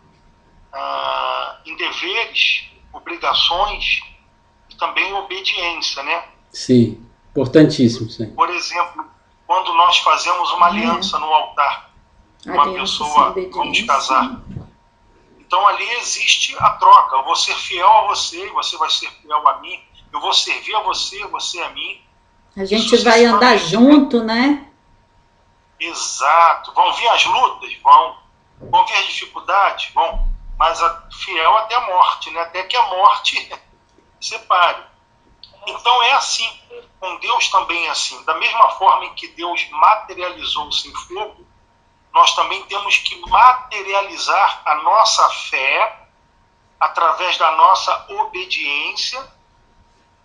em deveres, obrigações, e também obediência, né?
Sim, importantíssimo isso aí.
Por exemplo, quando nós fazemos uma aliança no altar, uma pessoa, vamos casar. Então ali existe a troca. Eu vou ser fiel a você, você vai ser fiel a mim. Eu vou servir a você, você a mim.
A gente vai andar junto, né?
Exato. Vão vir as lutas? Vão. Vão vir as dificuldades? Vão. Mas fiel até a morte, né? Até que a morte separe. Então é assim. Com Deus também é assim. Da mesma forma em que Deus materializou-se em fogo, nós também temos que materializar a nossa fé através da nossa obediência,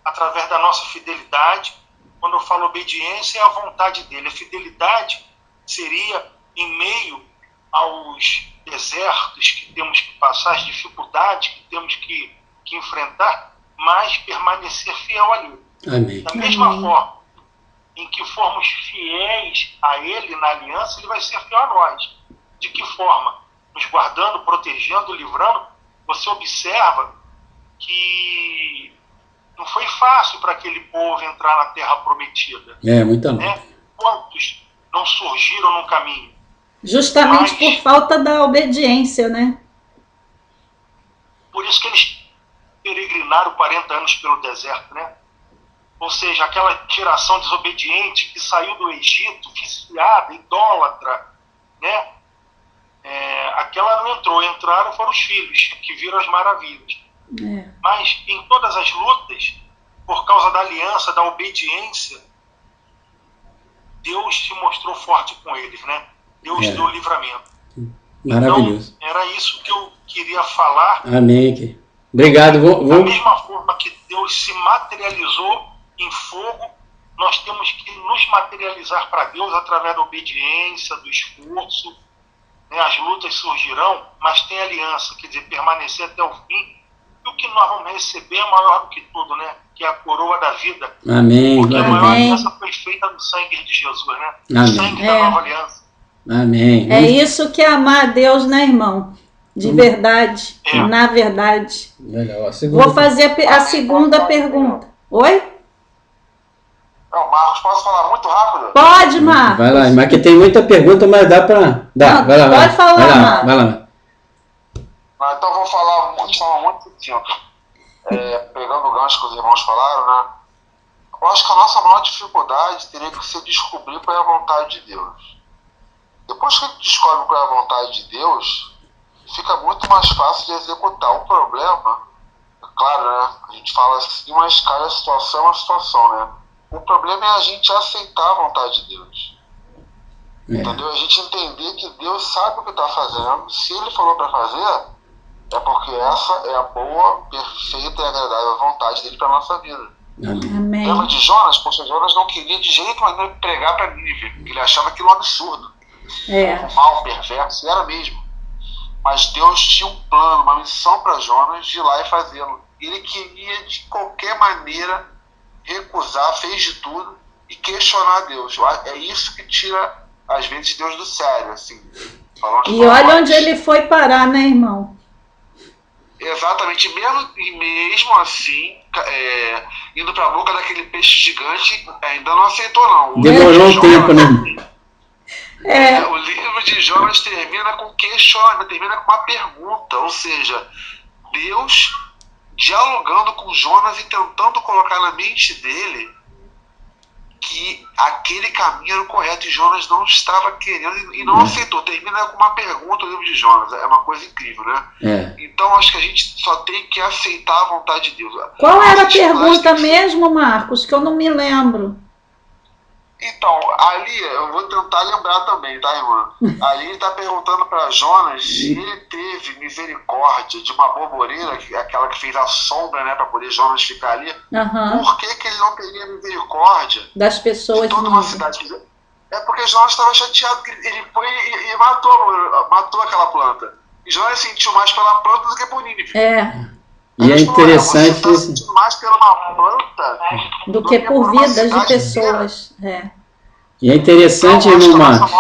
através da nossa fidelidade. Quando eu falo obediência, é a vontade dele. A fidelidade seria em meio aos desertos que temos que passar, as dificuldades que temos que enfrentar, mas permanecer fiel a ele.
Amém.
Da mesma forma em que formos fiéis a ele na aliança, ele vai ser fiel a nós. De que forma? Nos guardando, protegendo, livrando. Você observa que não foi fácil para aquele povo entrar na terra prometida.
Muita luta.
Né? Quantos não surgiram no caminho?
Justamente por falta da obediência, né?
Por isso que eles peregrinaram 40 anos pelo deserto, né? Ou seja, aquela geração desobediente que saiu do Egito, viciada, idólatra, né? Aquela não entrou, entraram foram os filhos, que viram as maravilhas. Mas em todas as lutas, por causa da aliança, da obediência, Deus se mostrou forte com eles, né? Deus deu o livramento.
Maravilhoso.
Então, era isso que eu queria falar.
Amém. Obrigado.
Da mesma forma que Deus se materializou em fogo, nós temos que nos materializar para Deus através da obediência, do esforço. Né? As lutas surgirão, mas tem aliança, quer dizer, permanecer até o fim. E o que nós vamos receber é maior do que tudo, né? Que é a coroa da vida.
Amém.
Porque a maior aliança foi feita no sangue de Jesus, né?
Amém.
O sangue da nova aliança.
Amém.
É isso que é amar a Deus, né, irmão? De verdade, na verdade.
Legal.
Vou fazer a segunda pergunta. Oi?
Marcos, posso falar muito rápido?
Pode, Marcos.
Vai lá, mas que tem muita pergunta, mas dá para... Vai lá.
Pode falar, Marcos.
Vai lá.
Então vou falar de forma muito simples. Pegando o gancho que os irmãos falaram, né? Eu acho que a nossa maior dificuldade teria que ser descobrir qual é a vontade de Deus. Depois que a gente descobre qual é a vontade de Deus, fica muito mais fácil de executar. O problema, claro, né? A gente fala assim, mas cada situação é uma situação, né? O problema é a gente aceitar a vontade de Deus. Entendeu? A gente entender que Deus sabe o que está fazendo. Se Ele falou para fazer, é porque essa é a boa, perfeita e agradável vontade dele para nossa vida.
Amém.
Lembra de Jonas? Poxa, Jonas não queria de jeito nenhum pregar para Nínive, porque ele achava aquilo um absurdo. Um mal, perverso, e era mesmo. Mas Deus tinha um plano, uma missão para Jonas de ir lá e fazê-lo. Ele queria de qualquer maneira recusar, fez de tudo e questionar Deus. É isso que tira às vezes Deus do sério, assim.
E olha onde ele foi parar, né, irmão?
Exatamente, mesmo assim, indo para a boca daquele peixe gigante, ainda não aceitou, não.
Demorou um tempo, né?
O livro de Jonas termina com questionamento, termina com uma pergunta, ou seja, Deus dialogando com Jonas e tentando colocar na mente dele
que aquele caminho era o correto e Jonas não estava querendo e não aceitou. Termina com uma pergunta o livro de Jonas, é uma coisa incrível, né? Então acho que a gente só tem que aceitar a vontade de Deus.
Qual era a pergunta mesmo, Marcos, que eu não me lembro?
Então, ali, eu vou tentar lembrar também, tá, irmã? Ali ele está perguntando para Jonas se ele teve misericórdia de uma borboleira, aquela que fez a sombra, né, para poder Jonas ficar ali. Por que ele não teria misericórdia
das pessoas
de toda uma cidade? É porque Jonas estava chateado, que ele foi e matou aquela planta. E Jonas sentiu mais pela planta do que por Nínive.
E é interessante
você está sentindo mais pela uma planta
do que por vidas de pessoas.
E é interessante, irmão Marcos,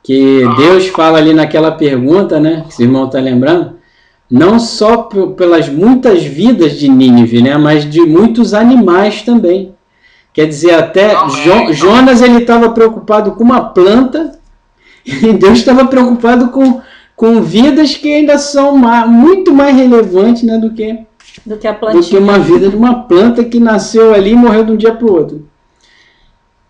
que Deus fala ali naquela pergunta, né, que esse irmão está lembrando, não só pelas muitas vidas de Nínive, né, mas de muitos animais também. Quer dizer, até Jonas ele estava preocupado com uma planta e Deus estava preocupado com vidas que ainda são muito mais relevantes, né, do que
a plantinha.
Do que uma vida de uma planta que nasceu ali e morreu de um dia para o outro.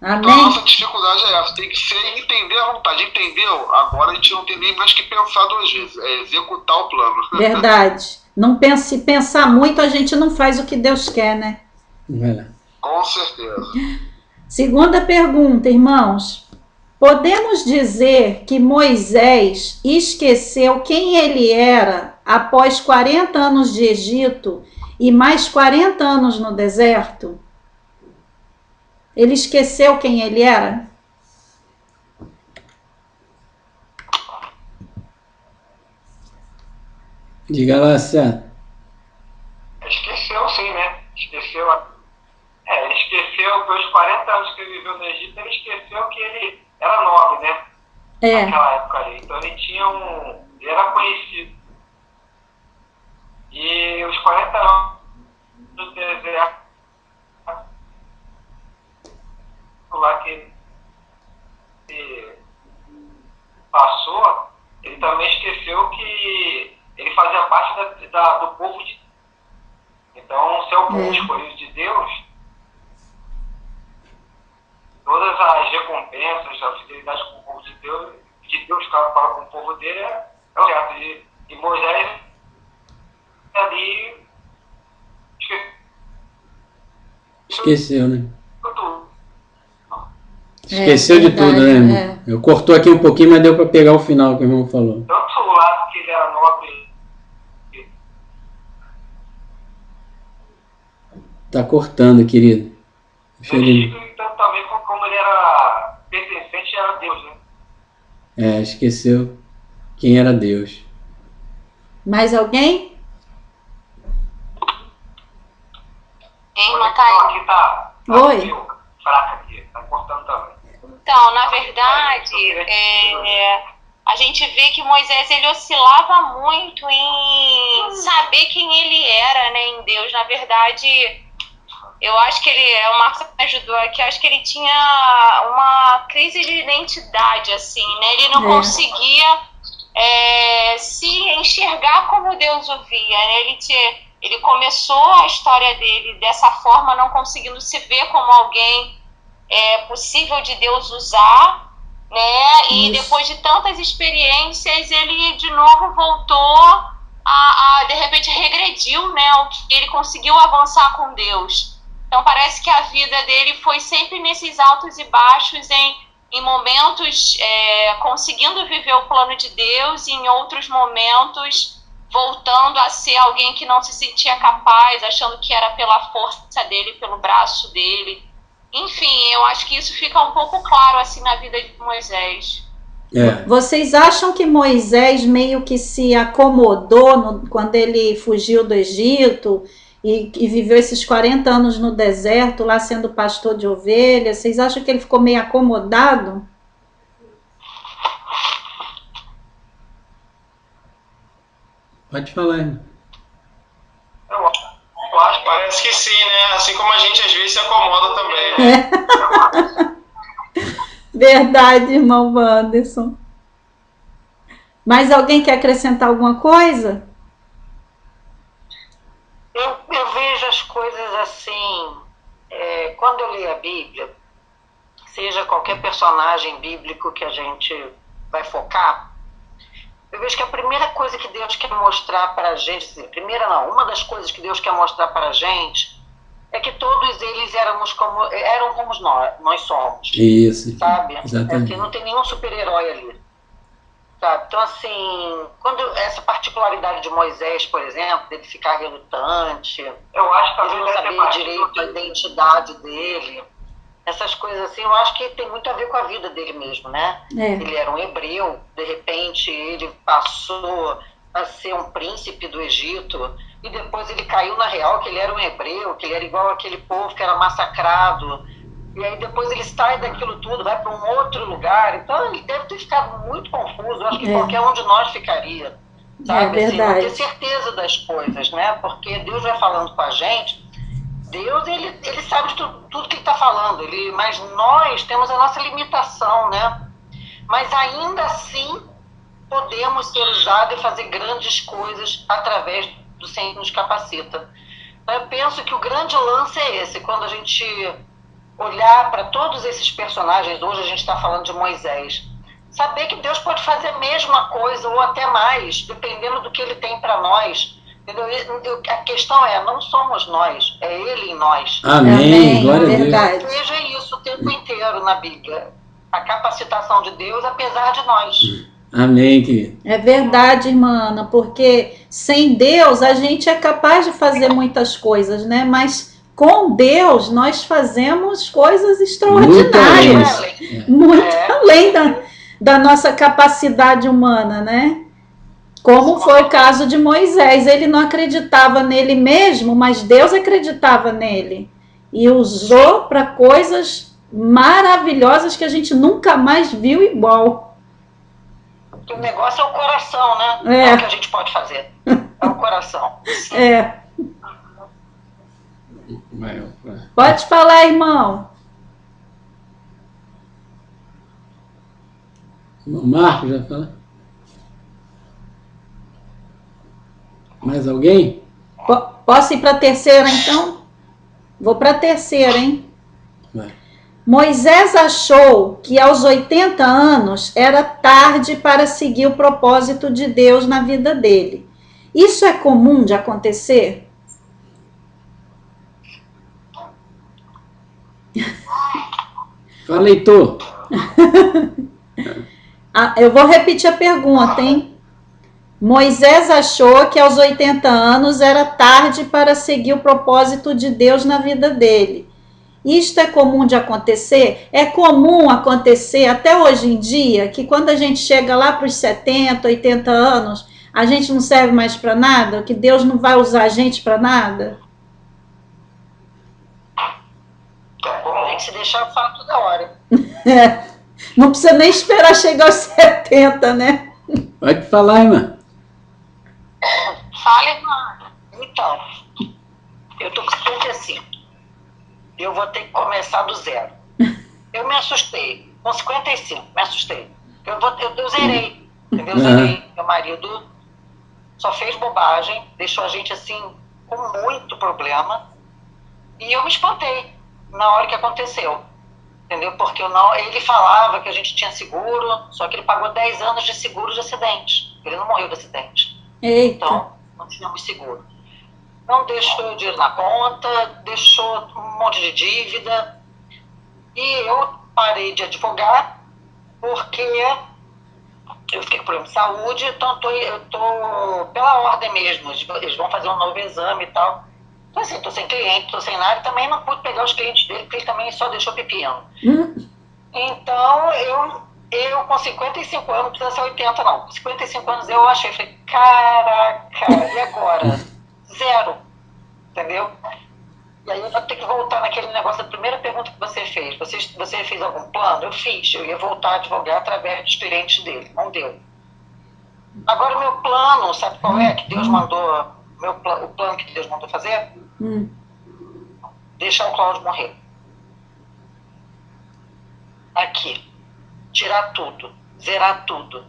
Amém.
Então a nossa dificuldade é essa, tem que ser entender a vontade. Entendeu? Agora a gente não tem nem mais que pensar duas vezes, é executar o plano.
Verdade. Não pensar muito, a gente não faz o que Deus quer, né?
Com certeza.
Segunda pergunta, irmãos. Podemos dizer que Moisés esqueceu quem ele era após 40 anos de Egito e mais 40 anos no deserto? Ele esqueceu quem ele era?
Diga lá, Cé.
Esqueceu sim, né? Esqueceu. Ele esqueceu pelos 40 anos que ele viveu no Egito, ele esqueceu que ele era nobre, né? Naquela época ali. Então ele ele era conhecido. E os 40 anos do deserto lá que ele passou, ele também esqueceu que ele fazia parte do povo de Deus. Então, se é o povo escolhido de Deus, todas as recompensas, a fidelidade com o povo de Deus para com o povo dele é o certo. E Moisés ali
esqueceu, né?
Tudo.
Esqueceu de tudo, né, irmão? Eu cortou aqui um pouquinho, mas deu para pegar o final que o irmão falou.
Tanto o lado que ele era nobre.
Tá cortando, querido.
E também como ele era pertencente a Deus, né?
Esqueceu quem era Deus.
Mais alguém?
Aqui tá
Oi.
Fraca aqui, tá cortando também.
Então, na verdade, a gente vê que Moisés ele oscilava muito em saber quem ele era, né, em Deus. Na verdade, eu acho que o Marcos me ajudou aqui, acho que ele tinha uma crise de identidade, assim, né? Ele não conseguia se enxergar como Deus o via, né? Ele começou a história dele dessa forma, não conseguindo se ver como alguém possível de Deus usar, né? E depois de tantas experiências, ele de novo voltou de repente regrediu, né? O que ele conseguiu avançar com Deus. Então parece que a vida dele foi sempre nesses altos e baixos, em momentos conseguindo viver o plano de Deus, e em outros momentos voltando a ser alguém que não se sentia capaz, achando que era pela força dele, pelo braço dele. Enfim, eu acho que isso fica um pouco claro assim na vida de Moisés.
Vocês acham que Moisés meio que se acomodou quando ele fugiu do Egito e viveu esses 40 anos no deserto, lá sendo pastor de ovelhas? Vocês acham que ele ficou meio acomodado?
Pode falar, irmão.
Eu acho, parece que sim, né? Assim como a gente às vezes se acomoda também, né?
Verdade, irmão Wanderson. Mais alguém quer acrescentar alguma coisa?
Eu vejo as coisas assim, quando eu leio a Bíblia, seja qualquer personagem bíblico que a gente vai focar, eu vejo que a primeira coisa que Deus quer mostrar para a gente, uma das coisas que Deus quer mostrar para a gente é que todos eles eram como nós somos.
Isso.
Sabe?
Exatamente.
Não tem nenhum super-herói ali. Sabe? Então, assim, quando essa particularidade de Moisés, por exemplo, dele ficar relutante,
Eu acho que
ele não saber direito a identidade dele, essas coisas assim, eu acho que tem muito a ver com a vida dele mesmo, né? Ele era um hebreu, de repente ele passou a ser um príncipe do Egito, e depois ele caiu na real que ele era um hebreu, que ele era igual aquele povo que era massacrado, e aí depois ele sai daquilo tudo, vai para um outro lugar, então ele deve ter ficado muito confuso, eu acho que qualquer um de nós ficaria, sabe?
É
assim, não
verdade.
ter certeza das coisas, né? Porque Deus vai falando com a gente, Deus, ele sabe de tudo que ele está falando, mas nós temos a nossa limitação, né? Mas ainda assim, podemos ser usados e fazer grandes coisas através do Senhor que nos capacita. Eu penso que o grande lance é esse, quando a gente olhar para todos esses personagens, hoje a gente está falando de Moisés, saber que Deus pode fazer a mesma coisa ou até mais, dependendo do que ele tem para nós. Entendeu? A questão é, não somos nós, é Ele em nós.
Amém. Glória a Deus.
Verdade.
Veja isso o tempo inteiro na Bíblia. A capacitação de Deus, apesar de nós.
Amém, querido.
É verdade, irmã Ana, porque sem Deus a gente é capaz de fazer muitas coisas, né? Mas com Deus nós fazemos coisas extraordinárias. Muito além da nossa capacidade humana, né? Como foi o caso de Moisés. Ele não acreditava nele mesmo, mas Deus acreditava nele. E usou para coisas maravilhosas que a gente nunca mais viu igual.
O negócio é o coração, né? É o que a gente pode fazer. É o coração.
Pode falar, irmão.
O Marco já fala. Mais alguém?
Posso ir para a terceira, então? Vou para a terceira, hein?
Vai.
Moisés achou que aos 80 anos era tarde para seguir o propósito de Deus na vida dele. Isso é comum de acontecer?
Fala, Heitor.
Eu vou repetir a pergunta, hein? Moisés achou que aos 80 anos era tarde para seguir o propósito de Deus na vida dele. Isto é comum de acontecer? É comum acontecer até hoje em dia que quando a gente chega lá para os 70, 80 anos, a gente não serve mais para nada? Que Deus não vai usar a gente para nada?
Tem que se deixar o fato da hora.
Não precisa nem esperar chegar aos 70, né?
Pode falar, irmã.
Fala, irmã. Então, eu tô com 55. Eu vou ter que começar do zero. Eu me assustei. Com 55, me assustei. Eu zerei. Entendeu? Zerei. Meu marido só fez bobagem, deixou a gente assim, com muito problema. E eu me espantei na hora que aconteceu. Entendeu? Porque ele falava que a gente tinha seguro, só que ele pagou 10 anos de seguro de acidente. Ele não morreu de acidente.
Eita.
Então, não tínhamos seguro. Não deixou dinheiro na conta, deixou um monte de dívida. E eu parei de advogar porque eu fiquei com problema de saúde, então eu tô pela ordem mesmo. Eles vão fazer um novo exame e tal. Então, assim, tô sem cliente, tô sem nada, e também não pude pegar os clientes dele, porque ele também só deixou pepino. Então, eu com 55 anos, não precisa ser 80 não, com 55 anos eu achei, falei, caraca, e agora? Zero, entendeu? E aí eu vou ter que voltar naquele negócio da primeira pergunta que você fez. Você fez algum plano? Eu fiz, eu ia voltar a advogar através dos clientes dele, não deu. Agora o meu plano, sabe qual é? Que Deus mandou, o plano que Deus mandou fazer? Deixar o Cláudio morrer. Aqui. Tirar tudo. Zerar tudo.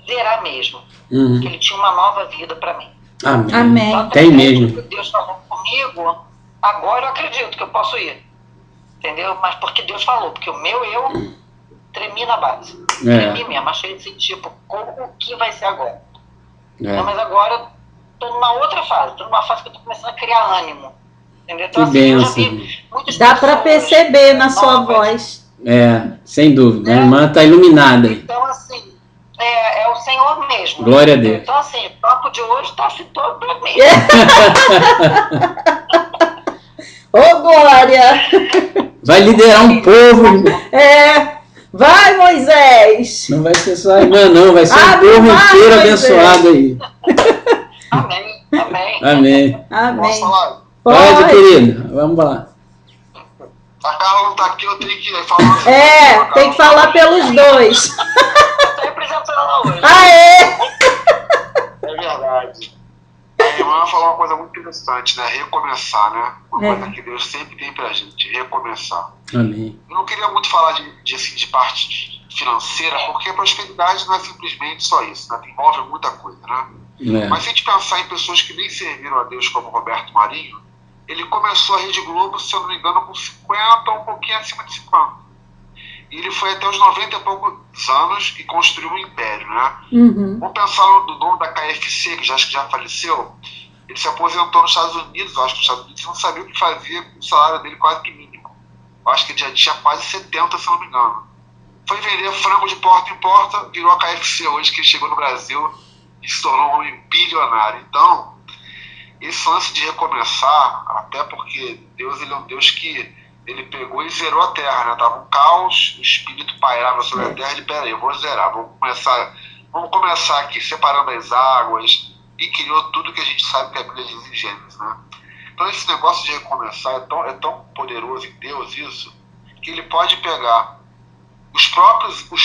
Zerar mesmo. Porque ele tinha uma nova vida para mim.
Amém.
Tem mesmo.
Que Deus falou comigo, agora eu acredito que eu posso ir. entendeu? Mas porque Deus falou, porque o meu eu tremi na base. Tremi mesmo, achei assim, tipo, o que vai ser agora? Não, mas agora eu tô numa outra fase, tô numa fase que eu tô começando a criar ânimo. Entendeu? Então,
Que
assim, eu já
benção.
vi muitas
Dá para
pessoas
perceber na sua
novas.
voz.
Sem dúvida. A irmã está iluminada aí.
Então, assim, é o Senhor mesmo.
Glória a Deus.
Então, assim, o papo de hoje tá todo para mim.
Ô, Glória!
Vai liderar um povo, irmão.
Vai, Moisés!
Não vai ser só a irmã, não. Vai ser um
Abre
povo
o mar,
inteiro
Moisés.
abençoado aí.
Amém, amém.
Amém.
Posso
Amém.
falar?
Pode, querido. Vamos lá.
A Carla não tá aqui, eu tenho que falar.
Tem que falar pelos dois.
Estou representando ela hoje.
É verdade. A irmã falou uma coisa muito interessante, né? Recomeçar, né? Uma coisa que Deus sempre tem pra gente, recomeçar.
Amém.
Eu não queria muito falar de parte financeira, porque a prosperidade não é simplesmente só isso, né? Envolve muita coisa, né? Mas se a gente pensar em pessoas que nem serviram a Deus, como Roberto Marinho, ele começou a Rede Globo, se eu não me engano, com 50 ou um pouquinho acima de 50. E ele foi até os 90 e poucos anos e construiu um império, né? Vamos pensar no dono da KFC, que já faleceu. Ele se aposentou nos Estados Unidos, eu acho que nos Estados Unidos não sabia o que fazia com o salário dele quase que mínimo. Eu acho que ele já tinha quase 70, se eu não me engano. Foi vender frango de porta em porta, virou a KFC hoje, que chegou no Brasil e se tornou um homem bilionário. Então, esse lance de recomeçar, até porque Deus, ele é um Deus que ele pegou e zerou a terra, né? Tava um caos, o espírito pairava sobre a terra, ele, peraí, eu vou zerar, vamos começar aqui separando as águas, e criou tudo que a gente sabe que a Bíblia diz em Gênesis, né? Então esse negócio de recomeçar é tão poderoso em Deus isso, que ele pode pegar os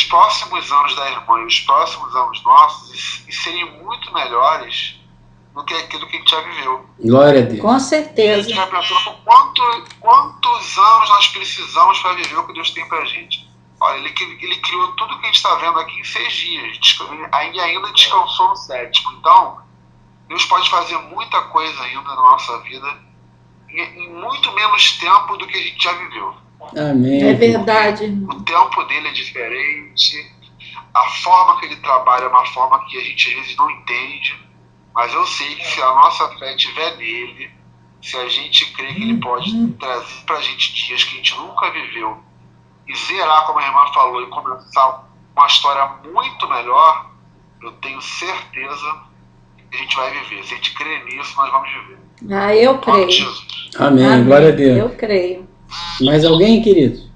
próximos anos da irmã e os próximos anos nossos e serem muito melhores do que aquilo que a gente já viveu.
Glória a Deus.
Com
A
certeza.
gente vai pensando quantos anos nós precisamos para viver o que Deus tem pra gente. Olha, ele criou tudo que a gente está vendo aqui em 6 dias, e ainda descansou no 7º. Então, Deus pode fazer muita coisa ainda na nossa vida em muito menos tempo do que a gente já viveu.
Amém.
É verdade.
O tempo dele é diferente, a forma que ele trabalha é uma forma que a gente às vezes não entende, mas eu sei que se a nossa fé estiver nele, se a gente crê que ele pode trazer pra gente dias que a gente nunca viveu e zerar, como a irmã falou, e começar uma história muito melhor, eu tenho certeza que a gente vai viver. Se a gente crer nisso, nós vamos viver.
Eu creio.
Jesus.
Amém. Glória a Deus.
Eu creio.
Mais alguém, querido?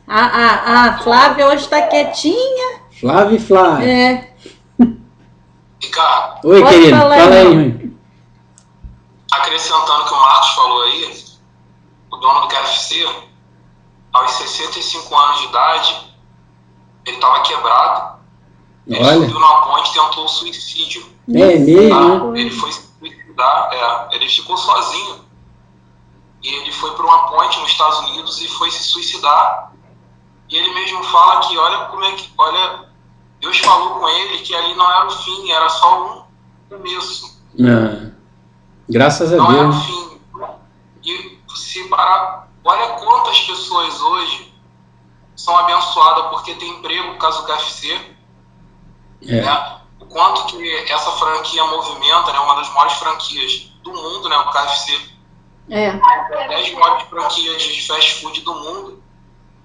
A Flávia hoje está quietinha.
Flávio e Flávia.
Ricardo,
Oi,
Pode
querido.
falar,
Fala aí,
irmão.
irmão.
acrescentando o que o Marcos falou aí, o dono do KFC, aos 65 anos de idade, ele estava quebrado. Ele
Olha.
subiu numa ponte e tentou o suicídio.
É mesmo, né?
Ele foi se suicidar, ele ficou sozinho. E ele foi para uma ponte nos Estados Unidos e foi se suicidar. E ele mesmo fala que, olha, Deus falou com ele que ali não era o fim, era só um começo.
Graças a
Não era o
Deus.
fim. E se parar, olha quantas pessoas hoje são abençoadas porque tem emprego por causa do KFC. Né? O quanto que essa franquia movimenta, né? Uma das maiores franquias do mundo, né? O KFC. 10 maiores franquias de fast food do mundo.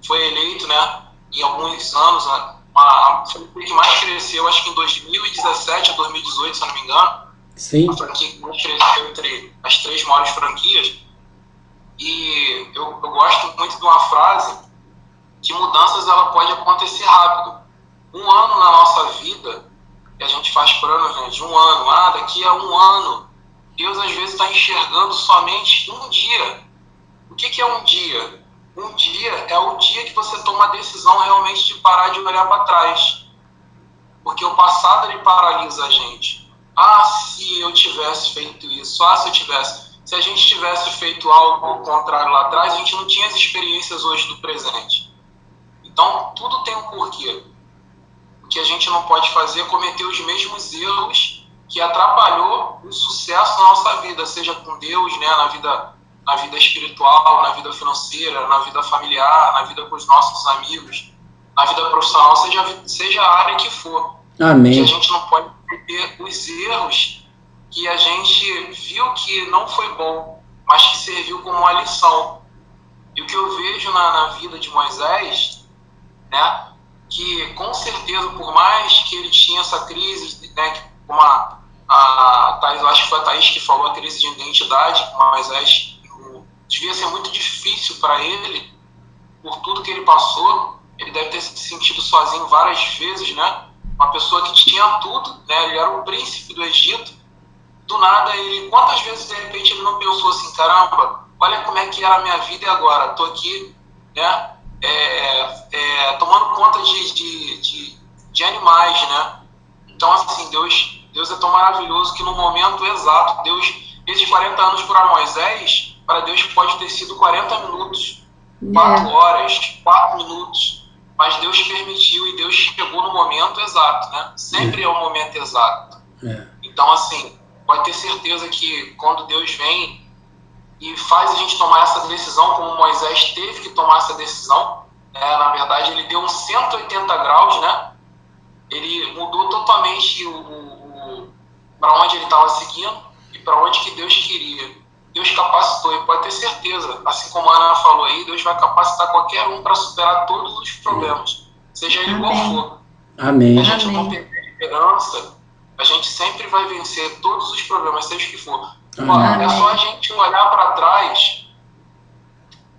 Foi eleito, né? Em alguns anos, né? A franquia que mais cresceu, acho que em 2017 a 2018, se eu não me engano.
Sim.
A franquia que mais cresceu entre as 3 maiores franquias. E eu gosto muito de uma frase que mudanças ela pode acontecer rápido. Um ano na nossa vida, que a gente faz planos, né, de um ano, daqui a um ano, Deus às vezes está enxergando somente um dia. O que é um dia? Um dia é o dia que você toma a decisão realmente de parar de olhar para trás. Porque o passado ele paralisa a gente. Se eu tivesse feito isso, se a gente tivesse feito algo ao contrário lá atrás, a gente não tinha as experiências hoje do presente. Então, tudo tem um porquê. O que a gente não pode fazer é cometer os mesmos erros que atrapalhou o sucesso na nossa vida, seja com Deus, né, na vida
na vida espiritual, na vida financeira, na vida familiar, na vida com os nossos amigos, na vida profissional, seja a área que for.
Amém.
Que a gente não pode perder os erros que a gente viu que não foi bom, mas que serviu como uma lição. E o que eu vejo na vida de Moisés, né, que com certeza, por mais que ele tinha essa crise, né, como a Thaís, eu acho que foi a Thaís que falou, a crise de identidade, que Moisés devia ser muito difícil para ele, por tudo que ele passou. Ele deve ter se sentido sozinho várias vezes, né? Uma pessoa que tinha tudo, né? Ele era o príncipe do Egito. Do nada, quantas vezes de repente ele não pensou assim, caramba, olha como é que era a minha vida e agora estou aqui, né? Tomando conta de animais, né? Então, assim, Deus é tão maravilhoso que no momento exato, esses 40 anos para Moisés, para Deus pode ter sido 40 minutos, 4 horas, 4 minutos, mas Deus permitiu e Deus chegou no momento exato, né? Sempre é o momento exato. Então, assim, pode ter certeza que quando Deus vem e faz a gente tomar essa decisão, como Moisés teve que tomar essa decisão, na verdade ele deu uns 180 graus, né? Ele mudou totalmente para onde ele estava seguindo e para onde que Deus queria. Deus capacitou, e pode ter certeza, assim como a Ana falou aí, Deus vai capacitar qualquer um para superar todos os problemas, seja ele qual for.
Amém.
A gente não perder a esperança, a gente sempre vai vencer todos os problemas, seja o que for. É só a gente olhar para trás,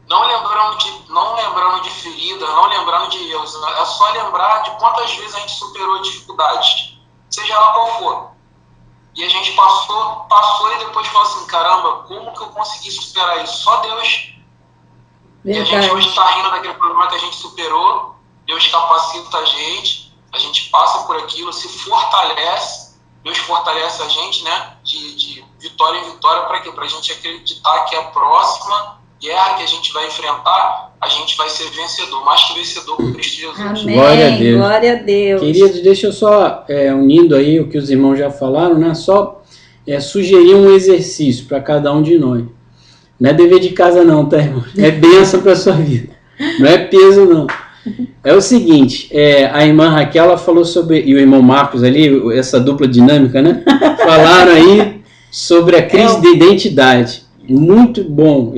não lembrando de feridas, não lembrando de erros, é só lembrar de quantas vezes a gente superou dificuldades, seja lá qual for. E a gente passou e depois falou assim, caramba, como que eu consegui superar isso? Só Deus. Verdade. E a gente hoje está rindo daquele problema que a gente superou, Deus capacita a gente passa por aquilo, se fortalece, Deus fortalece a gente, né, de vitória em vitória, para quê? Para a gente acreditar que a próxima guerra que a gente vai enfrentar, a gente vai ser vencedor, mais que vencedor por Cristo Jesus.
Amém. Glória a Deus. Glória a Deus.
Queridos, deixa eu só, unindo aí o que os irmãos já falaram, né, só sugerir um exercício para cada um de nós. Não é dever de casa não, tá, irmão? É bênção para a sua vida. Não é peso, não. É o seguinte, a irmã Raquel, ela falou sobre, e o irmão Marcos ali, essa dupla dinâmica, né? Falaram aí sobre a crise de identidade. Muito bom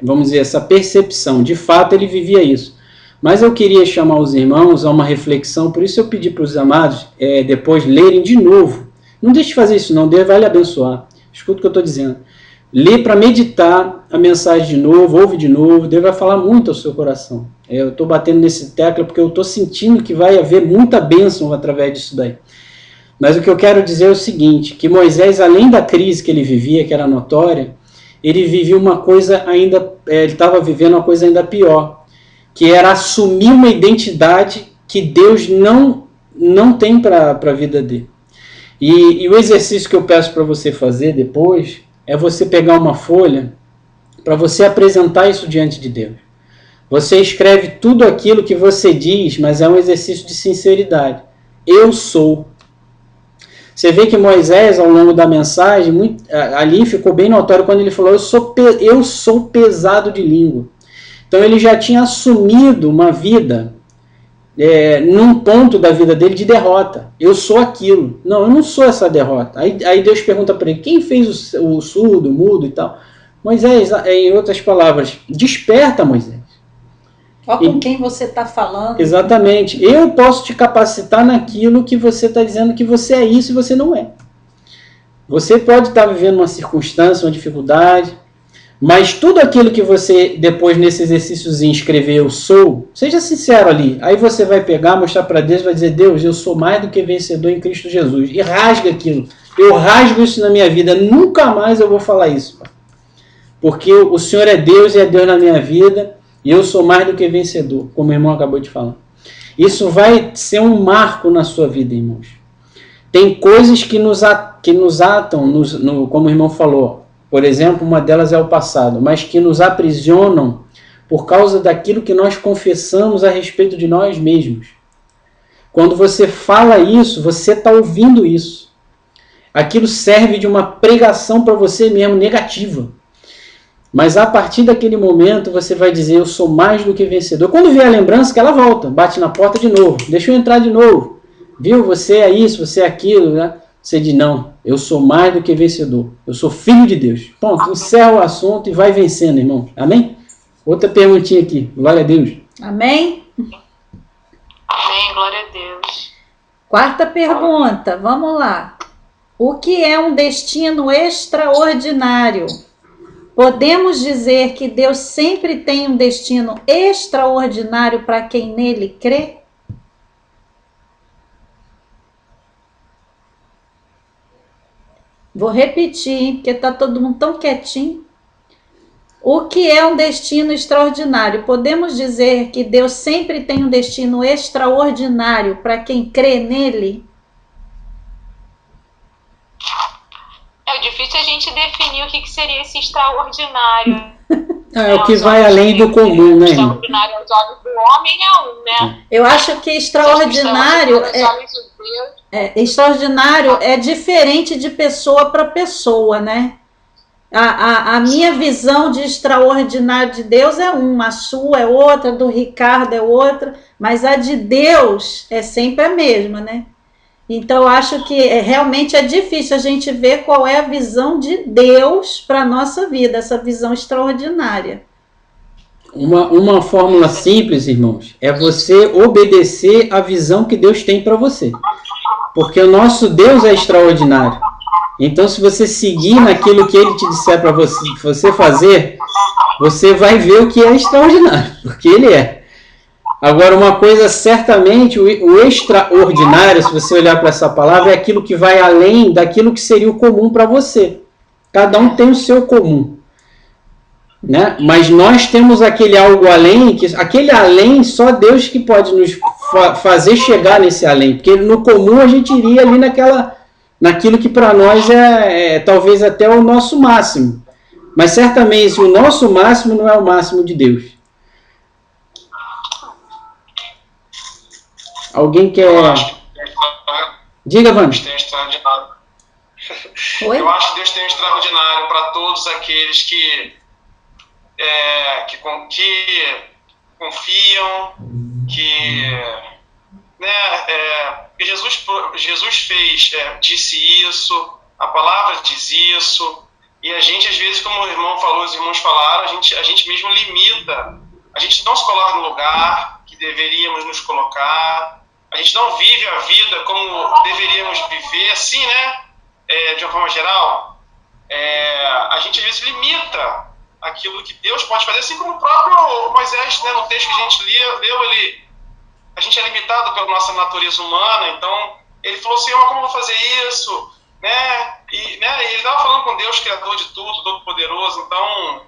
vamos dizer, essa percepção. De fato, ele vivia isso. Mas eu queria chamar os irmãos a uma reflexão, por isso eu pedi para os amados depois lerem de novo. Não deixe de fazer isso não, Deus vai lhe abençoar. Escuta o que eu estou dizendo. Lê para meditar a mensagem de novo, ouve de novo, Deus vai falar muito ao seu coração. Eu estou batendo nesse tecla porque eu estou sentindo que vai haver muita bênção através disso daí. Mas o que eu quero dizer é o seguinte, que Moisés, além da crise que ele vivia, que era notória, ele vivia uma coisa ainda, ele estava vivendo uma coisa ainda pior, que era assumir uma identidade que Deus não tem para a vida dele. E o exercício que eu peço para você fazer depois é você pegar uma folha para você apresentar isso diante de Deus. Você escreve tudo aquilo que você diz, mas é um exercício de sinceridade. Eu sou. Você vê que Moisés, ao longo da mensagem, ali ficou bem notório quando ele falou, eu sou pesado de língua. Então ele já tinha assumido uma vida, num ponto da vida dele de derrota. Eu sou aquilo. Não, eu não sou essa derrota. Aí Deus pergunta para ele, quem fez o surdo, o mudo e tal? Moisés, em outras palavras, desperta, Moisés.
Olha com quem você está falando.
Exatamente. Eu posso te capacitar naquilo que você está dizendo que você é isso e você não é. Você pode estar vivendo uma circunstância, uma dificuldade, mas tudo aquilo que você, depois nesse exercíciozinho, escrever eu sou, seja sincero ali. Aí você vai pegar, mostrar para Deus, vai dizer, Deus, eu sou mais do que vencedor em Cristo Jesus. E rasga aquilo. Eu rasgo isso na minha vida. Nunca mais eu vou falar isso. Porque o Senhor é Deus e é Deus na minha vida. E eu sou mais do que vencedor, como o irmão acabou de falar. Isso vai ser um marco na sua vida, irmãos. Tem coisas que nos atam, como o irmão falou. Por exemplo, uma delas é o passado, mas que nos aprisionam por causa daquilo que nós confessamos a respeito de nós mesmos. Quando você fala isso, você está ouvindo isso. aquilo serve de uma pregação para você mesmo, negativa. Mas a partir daquele momento você vai dizer, eu sou mais do que vencedor. Quando vier a lembrança, que ela volta, bate na porta de novo, deixa eu entrar de novo. Viu, você é isso, você é aquilo, né? Você diz, não, eu sou mais do que vencedor. Eu sou filho de Deus. Ponto, encerra o assunto e vai vencendo, irmão. Amém? Outra perguntinha aqui, glória a Deus.
Amém?
Amém, glória a Deus.
Quarta pergunta, vamos lá. O que é um destino extraordinário? Podemos dizer que Deus sempre tem um destino extraordinário para quem nele crê? Vou repetir, hein, porque está todo mundo tão quietinho. O que é um destino extraordinário? Podemos dizer que Deus sempre tem um destino extraordinário para quem crê nele?
É difícil a gente definir o que seria esse extraordinário.
É o que vai além do comum, né, irmão?
Extraordinário aos olhos do homem é um, né?
Eu acho que extraordinário é diferente de pessoa para pessoa, né? A minha visão de extraordinário de Deus é uma, a sua é outra, a do Ricardo é outra, mas a de Deus é sempre a mesma, né? Então, eu acho que realmente é difícil a gente ver qual é a visão de Deus para a nossa vida, essa visão extraordinária.
Uma fórmula simples, irmãos, é você obedecer a visão que Deus tem para você. Porque o nosso Deus é extraordinário. Então, se você seguir naquilo que Ele te disser para você fazer, você vai ver o que é extraordinário, porque Ele é. Agora, uma coisa certamente, o extraordinário, se você olhar para essa palavra, é aquilo que vai além daquilo que seria o comum para você. Cada um tem o seu comum, né? Mas nós temos aquele algo além, aquele além só Deus que pode nos fazer chegar nesse além, porque no comum a gente iria ali naquilo que para nós é talvez até o nosso máximo. Mas certamente o nosso máximo não é o máximo de Deus. Alguém quer... Diga, Vânia.
Deus tem um extraordinário.
Oi?
Eu acho que Deus tem um extraordinário para todos aqueles que confiam, que Jesus disse isso, a palavra diz isso, e a gente, às vezes, como o irmão falou, os irmãos falaram, a gente mesmo limita, a gente não se coloca no lugar que deveríamos nos colocar, a gente não vive a vida como deveríamos viver, assim, né, de uma forma geral, a gente, às vezes, limita aquilo que Deus pode fazer, assim como o próprio Moisés, né, no texto que a gente leu, a gente é limitado pela nossa natureza humana, então ele falou, Senhor, como eu vou fazer isso? E ele estava falando com Deus, Criador de tudo, Todo-Poderoso, então,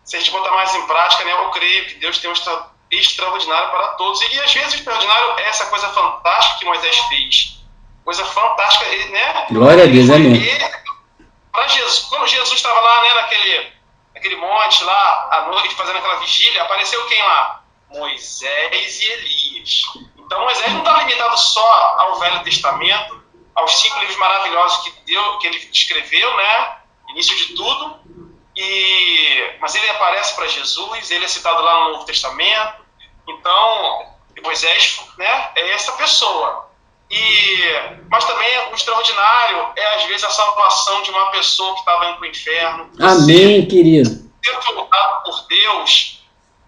se a gente botar mais em prática, né, eu creio que Deus tem um extraordinário para todos, e às vezes o extraordinário é essa coisa fantástica que Moisés fez, coisa fantástica, né?
Glória a Deus, amém.
Para Jesus, quando Jesus estava lá, né, naquele monte lá, à noite, fazendo aquela vigília, apareceu quem lá? Moisés e Elias. Então Moisés não está limitado só ao Velho Testamento, aos 5 livros maravilhosos que ele escreveu, né? Início de tudo. Mas ele aparece para Jesus, ele é citado lá no Novo Testamento. Então Moisés, né, é essa pessoa. Mas também o extraordinário é às vezes a salvação de uma pessoa que estava indo para o inferno.
Amém, querido.
Ser voltado por Deus.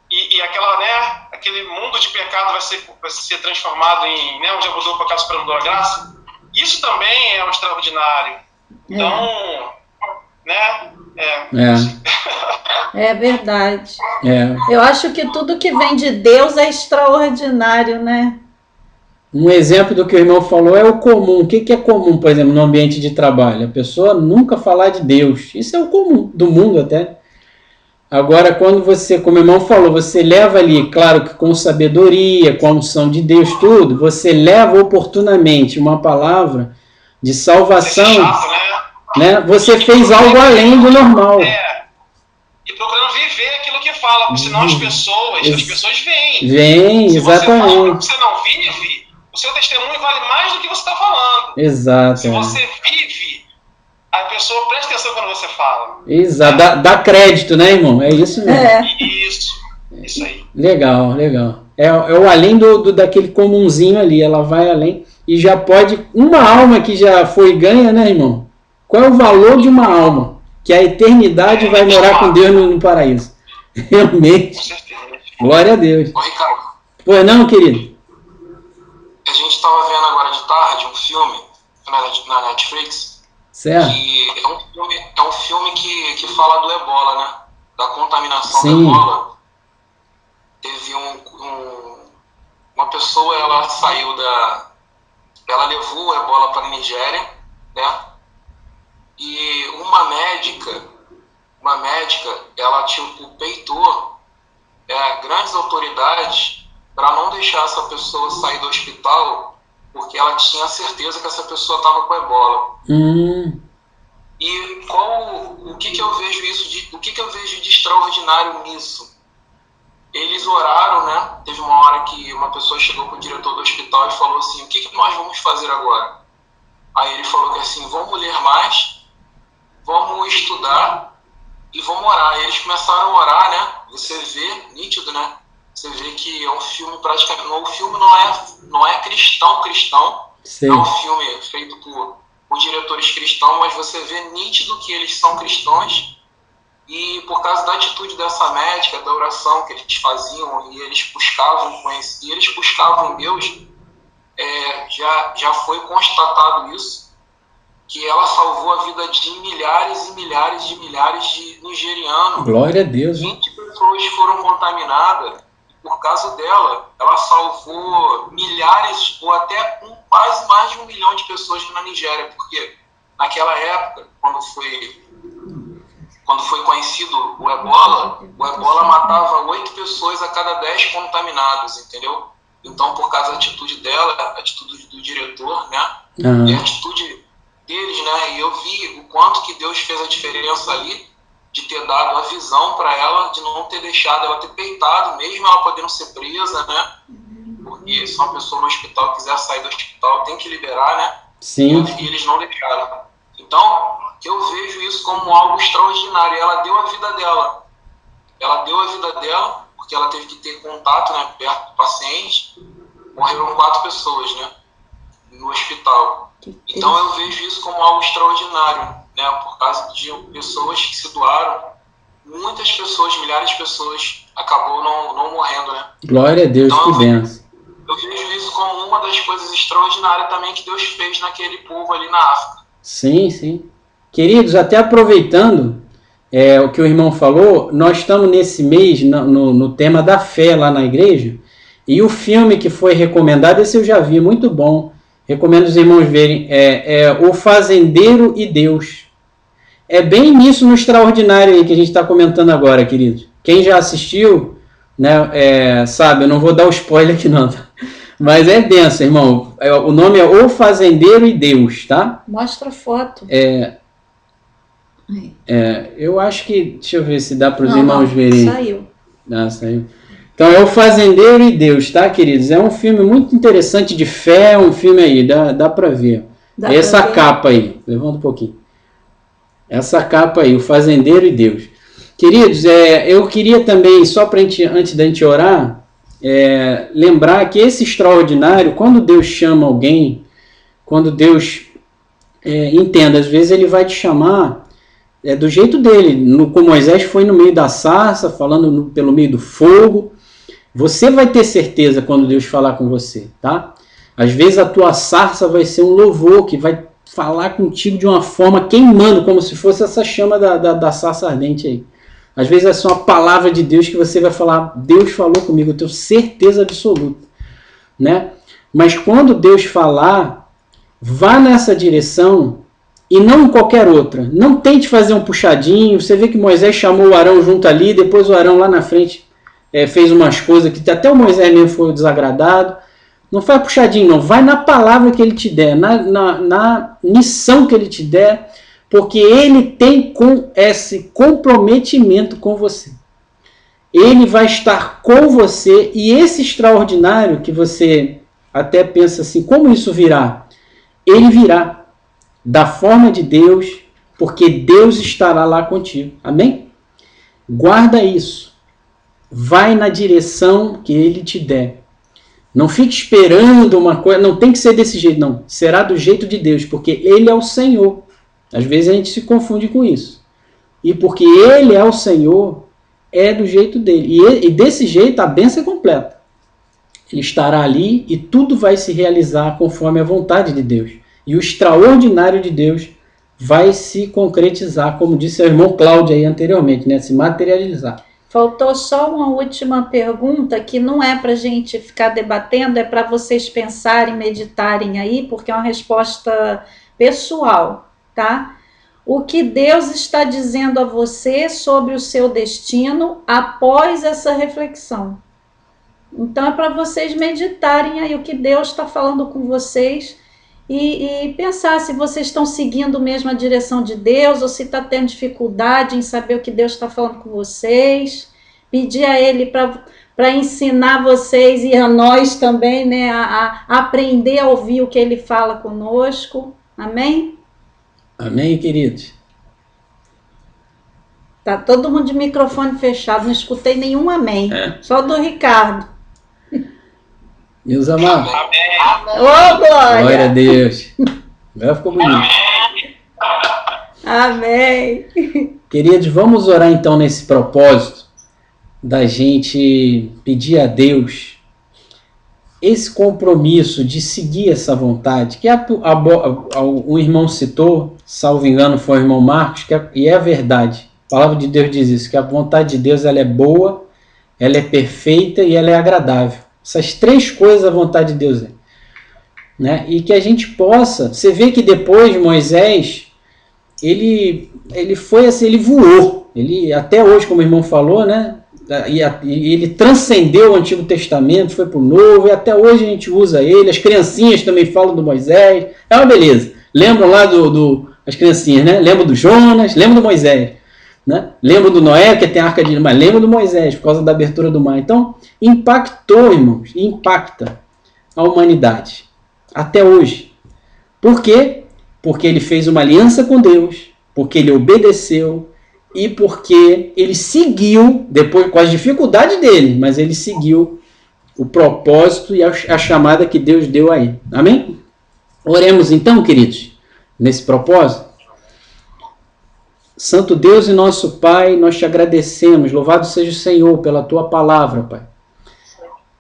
E aquele mundo de pecado vai ser transformado em, né, onde abundou o pecado, superando a graça. Isso também é o extraordinário. Então, né?
É verdade. Eu acho que tudo que vem de Deus é extraordinário, né?
Um exemplo do que o irmão falou é o comum. O que é comum, por exemplo, no ambiente de trabalho? A pessoa nunca falar de Deus. Isso é o comum, do mundo até. Agora, quando você, como o irmão falou, você leva ali, claro que com sabedoria, com a unção de Deus, tudo, você leva oportunamente uma palavra de salvação, né? Você fez algo além do normal.
E procurando viver aquilo que fala, porque senão as pessoas vêm.
Vêm, exatamente.
Você não vive, o seu testemunho vale mais do que você está falando.
Exato.
Se você vive, a pessoa presta atenção quando você fala.
Exato. Dá crédito, né, irmão? É isso mesmo.
Isso aí.
Legal, legal. É o além daquele comunzinho ali, ela vai além e já pode... Uma alma que já foi ganha, né, irmão? Qual é o valor de uma alma? Que a eternidade vai morar com Deus no paraíso. Realmente.
Com certeza.
Glória a Deus.
Ô, Ricardo,
Pois não, querido?
a gente estava vendo agora de tarde um filme na Netflix,
Certo?
que é um filme que fala do ebola, né? Da contaminação
Sim.
do ebola. Teve uma pessoa, ela saiu ela levou o ebola para a Nigéria, né? E uma médica, ela tipo peitou grandes autoridades para não deixar essa pessoa sair do hospital, porque ela tinha certeza que essa pessoa estava com ebola. E o que eu vejo de extraordinário nisso? Eles oraram, né? Teve uma hora que uma pessoa chegou para o diretor do hospital e falou assim: o que nós vamos fazer agora? Aí ele falou que assim, vamos ler mais, vamos estudar e vamos orar. Aí eles começaram a orar, né? Você vê, nítido, né? Você vê que é um filme praticamente... O filme não é cristão.
Sim.
É um filme feito por diretores cristãos, mas você vê nítido que eles são cristãos. E por causa da atitude dessa médica, da oração que eles faziam, e eles buscavam Deus, já foi constatado isso, que ela salvou a vida de milhares e milhares de nigerianos.
Glória a Deus.
20 pessoas foram contaminadas, e por causa dela, ela salvou milhares, ou até quase mais de 1 milhão de pessoas na Nigéria, porque naquela época, quando foi conhecido o ebola matava 8 pessoas a cada 10 contaminados, entendeu? Então, por causa da atitude dela, a atitude do diretor, né? E a atitude deles, né? E eu vi o quanto que Deus fez a diferença ali, de ter dado a visão para ela, de não ter deixado ela ter peitado, mesmo ela podendo ser presa, né? Porque se uma pessoa no hospital quiser sair do hospital, tem que liberar, né?
Sim.
E eles não deixaram. Então, eu vejo isso como algo extraordinário. Ela deu a vida dela. Porque ela teve que ter contato, né, perto do paciente. Morreram 4 pessoas, né, no hospital. Então eu vejo isso como algo extraordinário, né, por causa de pessoas que se doaram. Muitas pessoas, milhares de pessoas, acabou não morrendo, né.
Glória a Deus,
então,
que benção.
Eu vejo isso como uma das coisas extraordinárias também que Deus fez naquele povo ali na África.
Sim, sim. Queridos, até aproveitando o que o irmão falou, nós estamos nesse mês no tema da fé lá na igreja, e o filme que foi recomendado, esse eu já vi, muito bom, recomendo os irmãos verem, O Fazendeiro e Deus. É bem nisso no extraordinário aí que a gente está comentando agora, queridos. Quem já assistiu, né, sabe, eu não vou dar o spoiler aqui não, tá? Mas é denso, irmão. O nome é O Fazendeiro e Deus, tá?
Mostra a foto.
Eu acho que... Deixa eu ver se dá para os irmãos verem.
Saiu.
Saiu. Então é O Fazendeiro e Deus, tá, queridos? É um filme muito interessante de fé, um filme aí, dá para ver. Essa capa aí, levanta um pouquinho. Essa capa aí, O Fazendeiro e Deus. Queridos, eu queria também, só para antes da gente orar, lembrar que esse extraordinário, quando Deus chama alguém, quando Deus entenda, às vezes ele vai te chamar do jeito dele, como Moisés foi no meio da sarça, falando pelo meio do fogo. Você vai ter certeza quando Deus falar com você, tá? Às vezes a tua sarça vai ser um louvor que vai falar contigo de uma forma queimando, como se fosse essa chama da sarça ardente aí. Às vezes é só uma palavra de Deus que você vai falar, Deus falou comigo, eu tenho certeza absoluta, né? Mas quando Deus falar, vá nessa direção e não em qualquer outra. Não tente fazer um puxadinho. Você vê que Moisés chamou o Arão junto ali, depois o Arão lá na frente fez umas coisas que até o Moisés mesmo foi desagradado. Não faz puxadinho, não. Vai na palavra que ele te der, na missão que ele te der, porque ele tem esse comprometimento com você. Ele vai estar com você, e esse extraordinário que você até pensa assim, como isso virá? Ele virá da forma de Deus, porque Deus estará lá contigo. Amém? Guarda isso. Vai na direção que Ele te der. Não fique esperando uma coisa, não tem que ser desse jeito, não. Será do jeito de Deus, porque Ele é o Senhor. Às vezes a gente se confunde com isso. E porque Ele é o Senhor, é do jeito dele. E desse jeito a bênção é completa. Ele estará ali e tudo vai se realizar conforme a vontade de Deus. E o extraordinário de Deus vai se concretizar, como disse o irmão Cláudio aí anteriormente, né? Se materializar.
Faltou só uma última pergunta que não é para a gente ficar debatendo, é para vocês pensarem, meditarem aí, porque é uma resposta pessoal, tá? O que Deus está dizendo a você sobre o seu destino após essa reflexão? Então é para vocês meditarem aí o que Deus está falando com vocês e pensar se vocês estão seguindo mesmo a direção de Deus ou se está tendo dificuldade em saber o que Deus está falando com vocês. Pedir a Ele para ensinar vocês e a nós também, né, a aprender a ouvir o que Ele fala conosco. Amém?
Amém, queridos?
Tá todo mundo de microfone fechado, não escutei nenhum amém. Só do Ricardo.
Meus amados.
Amém.
Ô, glória!
Glória a Deus. Agora ficou bonito.
Amém.
Queridos, vamos orar então nesse propósito da gente pedir a Deus esse compromisso de seguir essa vontade, que um irmão citou, salvo engano foi o irmão Marcos, e é a verdade. A palavra de Deus diz isso, que a vontade de Deus ela é boa, ela é perfeita e ela é agradável. Essas três coisas a vontade de Deus é. Né? E que a gente possa... Você vê que depois Moisés, ele foi assim, ele voou. Ele, até hoje, como o irmão falou, né? E ele transcendeu o Antigo Testamento, foi para o Novo, e até hoje a gente usa ele. As criancinhas também falam do Moisés. É uma beleza. Lembram lá as criancinhas, né? Lembram do Jonas, lembram do Moisés. Né? Lembro do Noé, que tem a arca de Noé, mas lembro do Moisés, por causa da abertura do mar. Então, impactou, irmãos, e impacta a humanidade, até hoje. Por quê? Porque ele fez uma aliança com Deus, porque ele obedeceu, e porque ele seguiu, depois com as dificuldades dele, mas ele seguiu o propósito e a chamada que Deus deu a ele. Amém? Oremos então, queridos, nesse propósito. Santo Deus e nosso Pai, nós te agradecemos, louvado seja o Senhor pela tua palavra, Pai.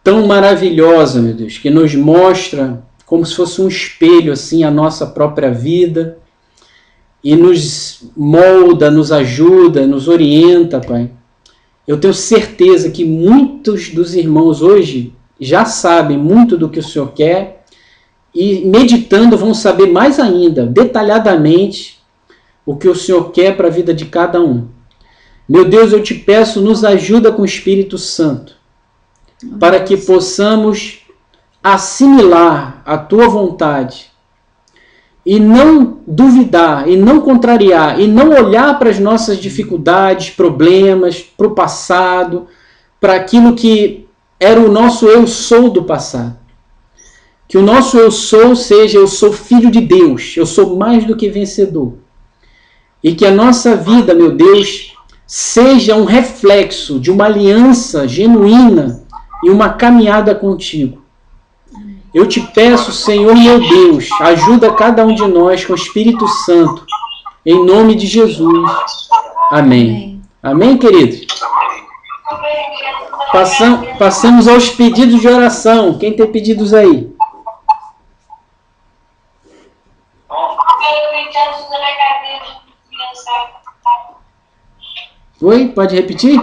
Tão maravilhosa, meu Deus, que nos mostra como se fosse um espelho, assim, a nossa própria vida, e nos molda, nos ajuda, nos orienta, Pai. Eu tenho certeza que muitos dos irmãos hoje já sabem muito do que o Senhor quer, e meditando vão saber mais ainda, detalhadamente, o que o Senhor quer para a vida de cada um. Meu Deus, eu te peço, nos ajuda com o Espírito Santo, para que possamos assimilar a tua vontade e não duvidar, e não contrariar, e não olhar para as nossas dificuldades, problemas, para o passado, para aquilo que era o nosso eu sou do passado. Que o nosso eu sou seja, eu sou filho de Deus, eu sou mais do que vencedor. E que a nossa vida, meu Deus, seja um reflexo de uma aliança genuína e uma caminhada contigo. Eu te peço, Senhor meu Deus, ajuda cada um de nós com o Espírito Santo, em nome de Jesus. Amém. Amém, queridos? Passamos aos pedidos de oração. Quem tem pedidos aí? Oi, pode repetir?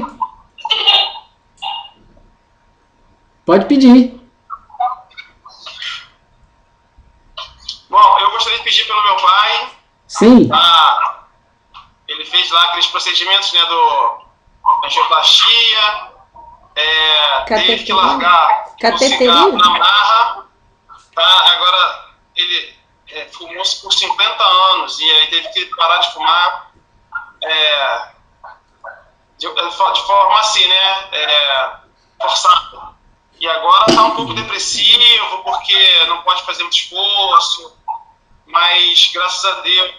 Pode pedir.
Bom, eu gostaria de pedir pelo meu pai.
Sim.
Ele fez lá aqueles procedimentos, né, da angioplastia. Teve que largar o cigarro na marra. Tá? Agora, ele fumou por 50 anos e aí teve que parar de fumar. De forma assim, né, forçada. e agora está um pouco depressivo porque não pode fazer muito esforço, mas graças a Deus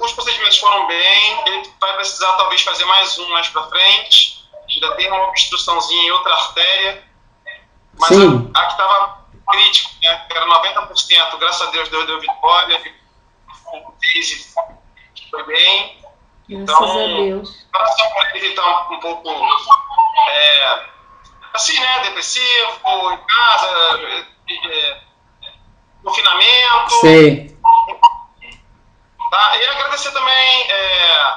os procedimentos foram bem. Ele vai precisar talvez fazer mais um mais para frente, ainda tem uma obstruçãozinha em outra artéria, mas a que estava crítico, né, era 90%, graças a Deus deu vitória, foi bem. Então,
graças a Deus.
Coração por ele está um pouco assim, né, depressivo, em casa, confinamento.
Sei.
Tá? E agradecer também,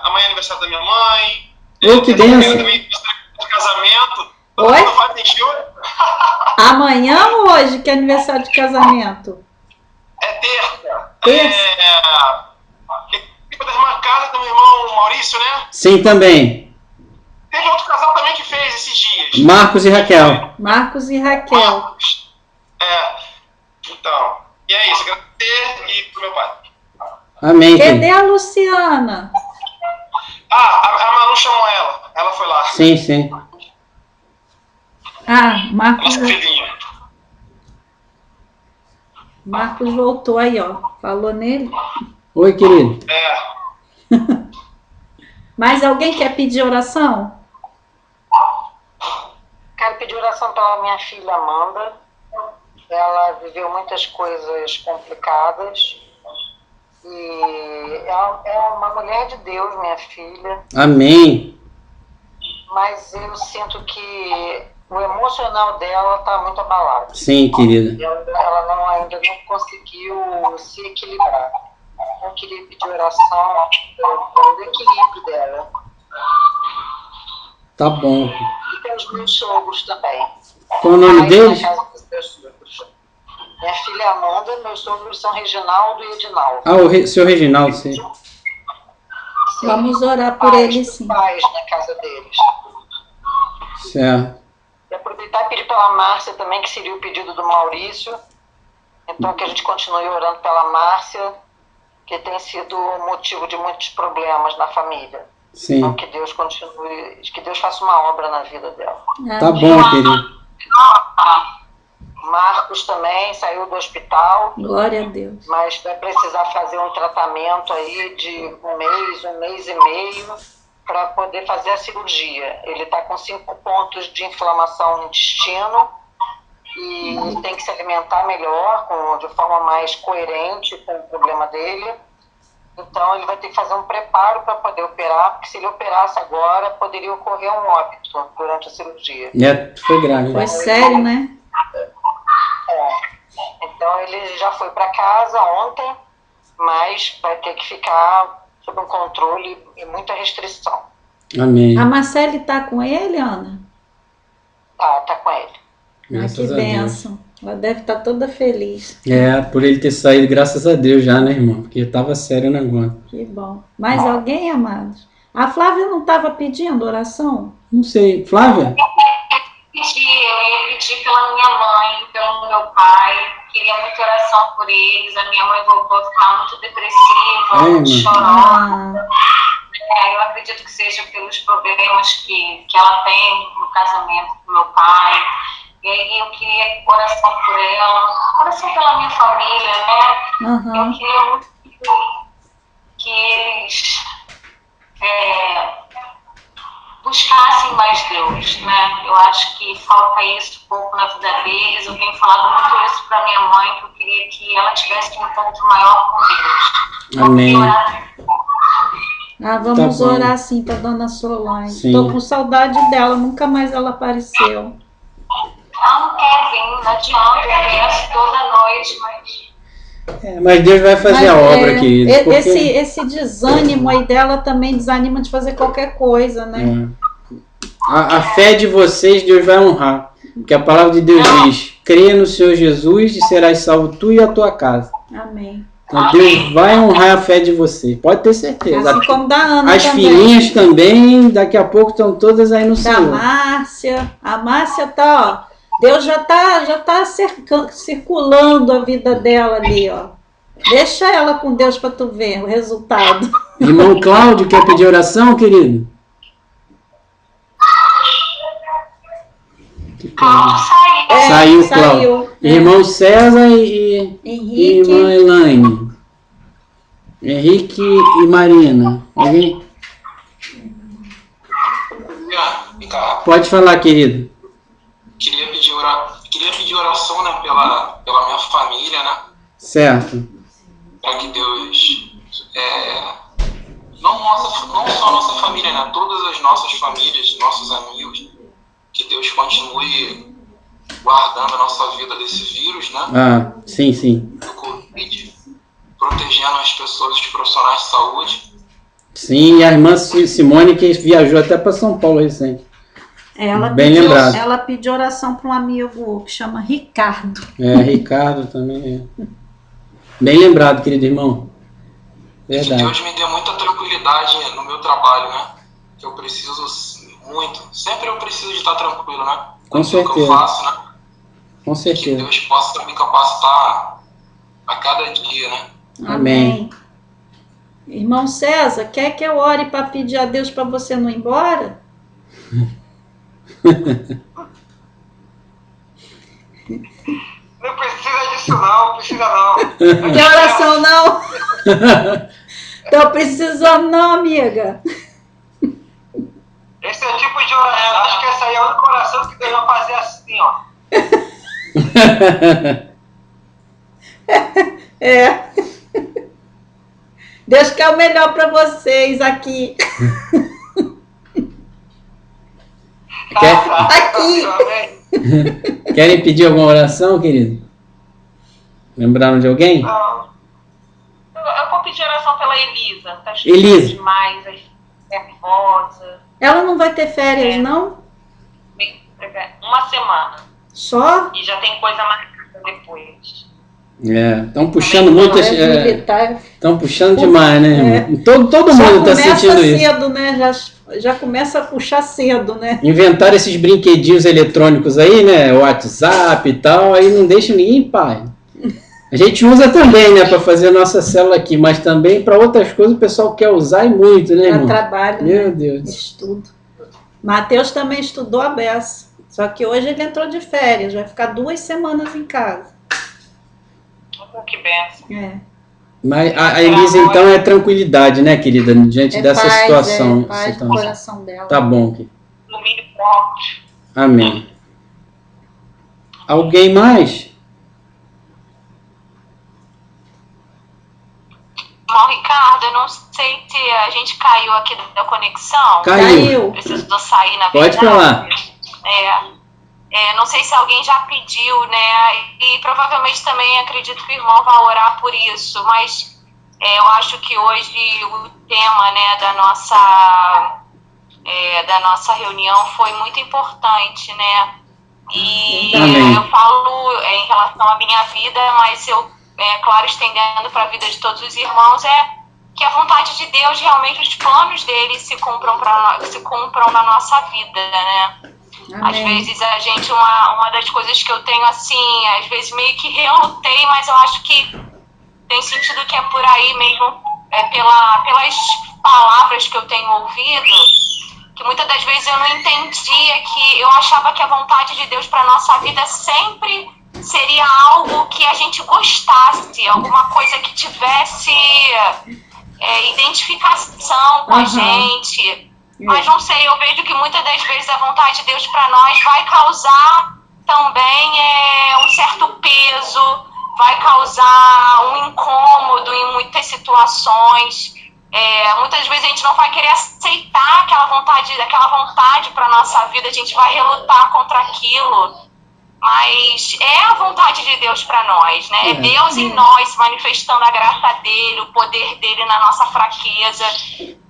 amanhã é aniversário da minha mãe.
Ô, que benção.
Também de casamento.
Oi?
Amanhã
Amanhã ou hoje que é aniversário de casamento?
é terça.
Terça?
Da irmã Carla, do meu irmão Maurício, né?
Sim, também.
Teve outro casal também que fez esses dias.
Marcos e Raquel.
Marcos e Raquel.
Então, e é isso, agradecer e pro meu pai.
Amém.
Cadê a Luciana?
A Manu chamou ela. Ela foi lá.
Sim, sim.
Marcos.
Nossa filhinha.
Marcos voltou aí, ó. Falou nele.
Oi, querido.
Mais alguém quer pedir oração?
Quero pedir oração pela minha filha Amanda. Ela viveu muitas coisas complicadas. E é uma mulher de Deus, minha filha.
Amém.
Mas eu sinto que o emocional dela está muito abalado.
Sim, querida.
Ela ainda não conseguiu se equilibrar. Eu queria pedir oração pelo equilíbrio dela.
Tá bom.
E pelos meus sogros também.
Qual o nome deles?
Na casa dos meus sogros. Minha filha Amanda, meus sogros são Reginaldo e Edinaldo.
O seu Reginaldo, sim.
Vamos orar por eles, sim.
Pais na casa deles.
Certo.
E aproveitar e pedir pela Márcia também, que seria o pedido do Maurício. Então, que a gente continue orando pela Márcia, que tem sido motivo de muitos problemas na família.
Sim.
Então, que Deus continue, que Deus faça uma obra na vida dela.
Tá bom, querido.
Marcos também saiu do hospital.
Glória a Deus.
Mas vai precisar fazer um tratamento aí de um mês e meio, para poder fazer a cirurgia. Ele está com 5 pontos de inflamação no intestino e tem que se alimentar melhor, de forma mais coerente com o problema dele. Então ele vai ter que fazer um preparo para poder operar, porque se ele operasse agora, poderia ocorrer um óbito durante a cirurgia.
Foi grave.
Foi sério, né?
Então ele já foi para casa ontem, mas vai ter que ficar sob um controle e muita restrição.
Amém.
A Marcele tá com ele, Ana?
Tá com ele.
Graças
que
a
bênção. Ela deve estar toda feliz.
Por ele ter saído, graças a Deus já, né, irmão? Porque tava sério o negócio.
Que bom. Mais alguém, amados? A Flávia não estava pedindo oração?
Não sei. Flávia?
Eu ia pedir pela minha mãe, pelo meu pai, queria muita oração por eles. A minha mãe voltou a ficar muito depressiva, muito chorosa. Eu acredito que seja pelos problemas que ela tem no casamento com meu pai. E aí eu queria oração por ela, oração pela minha família, né? Eu queria muito que eles buscassem mais Deus, né? Eu acho que falta isso um pouco na vida deles. Eu tenho falado muito isso para minha mãe, que eu queria que ela tivesse um encontro maior com Deus.
Amém.
Vamos orar sim para Dona Solange.
Sim.
Tô com saudade dela, nunca mais ela apareceu.
Ela não quer vir, não adianta, eu peço toda noite, mas...
Mas Deus vai fazer a obra, querido.
Esse desânimo aí dela também desanima de fazer qualquer coisa, né?
A fé de vocês, Deus vai honrar. Porque a palavra de Deus diz: crê no Senhor Jesus e serás salvo tu e a tua casa.
Amém.
Então Deus vai honrar a fé de vocês. Pode ter certeza.
Assim como da Ana
As
também.
filhinhas também, daqui a pouco estão todas aí no Senhor.
Márcia. A Márcia tá, ó. Deus já tá circulando a vida dela ali, ó. Deixa ela com Deus para tu ver o resultado.
Irmão Cláudio, quer pedir oração, querido?
Cláudio saiu.
Saiu, Cláudio. Irmão César e
Henrique.
irmã Elaine. Henrique e Marina. Alguém?
Ricardo,
Pode falar, querido.
queria pedir oração, né, pela minha família, né?
Certo.
Para que Deus, não só a nossa família, né? Todas as nossas famílias, nossos amigos, que Deus continue guardando a nossa vida desse vírus, né?
Ah, sim.
Do Covid, protegendo as pessoas, os profissionais de saúde.
Sim, e a irmã Simone, que viajou até para São Paulo recente. Bem lembrado.
Ela pediu oração para um amigo que chama Ricardo.
Ricardo também. Bem lembrado, querido irmão. Verdade.
Que Deus me dê muita tranquilidade no meu trabalho, né? Que eu preciso muito. Sempre eu preciso de estar tranquilo, né?
Com certeza.
Que eu faço, né?
Com
Que
certeza.
Deus possa me capacitar a cada dia, né?
Amém.
Irmão César, quer que eu ore para pedir a Deus para você não ir embora?
Não precisa disso não, precisa não.
Quer oração não? Tô precisando não, amiga.
Esse é o tipo de oração. Acho que essa aí é a única oração que Deus vai fazer assim, ó.
Deus quer o melhor para vocês aqui. Aqui.
Querem pedir alguma oração, querido? Lembraram de alguém?
Eu vou pedir oração pela Elisa. Tá
Elisa.
demais, nervosa.
Ela não vai ter férias, não?
Uma semana.
Só?
E já tem coisa marcada depois.
Estão puxando muitas.
Militar.
Estão puxando demais, né, irmão? Todo mundo está sentindo isso.
Já começa cedo, né? Já começa a puxar cedo, né?
Inventaram esses brinquedinhos eletrônicos aí, né? WhatsApp e tal, aí não deixa ninguém em paz. A gente usa também, né, para fazer a nossa célula aqui, mas também para outras coisas o pessoal quer usar e muito, né, irmão?
Para trabalho,
Meu
né?
Deus.
Estudo. Mateus também estudou a beça. Só que hoje ele entrou de férias, vai ficar 2 semanas em casa.
Que benção.
Mas a Elisa, então, é tranquilidade, né, querida? Diante dessa
paz,
situação.
Paz no coração dela.
Tá bom, querido.
Domínio próprio.
Amém. Alguém mais?
Irmão Ricardo, eu não sei se a gente caiu aqui da conexão.
Caiu.
Precisou sair, na
Pode
verdade.
falar.
Não sei se alguém já pediu, né? E provavelmente também acredito que o irmão vai orar por isso. Mas eu acho que hoje o tema, né, da nossa reunião foi muito importante, né? E eu falo em relação à minha vida, mas eu, claro, estendendo para a vida de todos os irmãos, que a vontade de Deus, realmente os planos dele se cumpram na nossa vida, né?
Amém.
Às vezes a gente, uma das coisas que eu tenho assim, às vezes meio que relutei, mas eu acho que tem sentido que é por aí mesmo, pelas palavras que eu tenho ouvido, que muitas das vezes eu não entendia, que eu achava que a vontade de Deus para nossa vida sempre seria algo que a gente gostasse, alguma coisa que tivesse identificação com a gente. Mas não sei, eu vejo que muitas das vezes a vontade de Deus para nós vai causar também um certo peso, vai causar um incômodo em muitas situações. Muitas vezes a gente não vai querer aceitar aquela vontade para nossa vida, a gente vai relutar contra aquilo. Mas é a vontade de Deus para nós, né? É Deus em nós se manifestando a graça dele, o poder dele na nossa fraqueza.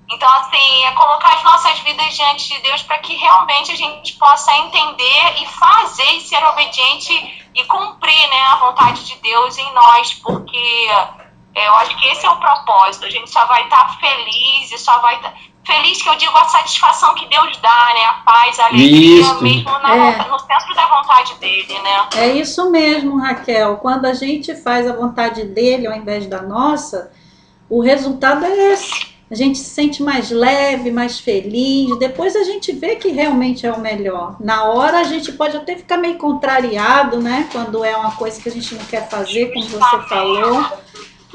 Então, assim, é colocar as nossas vidas diante de Deus para que realmente a gente possa entender e fazer e ser obediente e cumprir, né, a vontade de Deus em nós, porque eu acho que esse é o propósito. A gente só vai estar feliz e só vai estar... Feliz que eu digo a satisfação que Deus dá, né? A paz, a alegria, mesmo no centro da vontade dele, né?
É isso mesmo, Raquel. Quando a gente faz a vontade dele ao invés da nossa, o resultado é esse. a gente se sente mais leve, mais feliz. Depois a gente vê que realmente é o melhor. Na hora a gente pode até ficar meio contrariado, né? Quando é uma coisa que a gente não quer fazer, como você falou.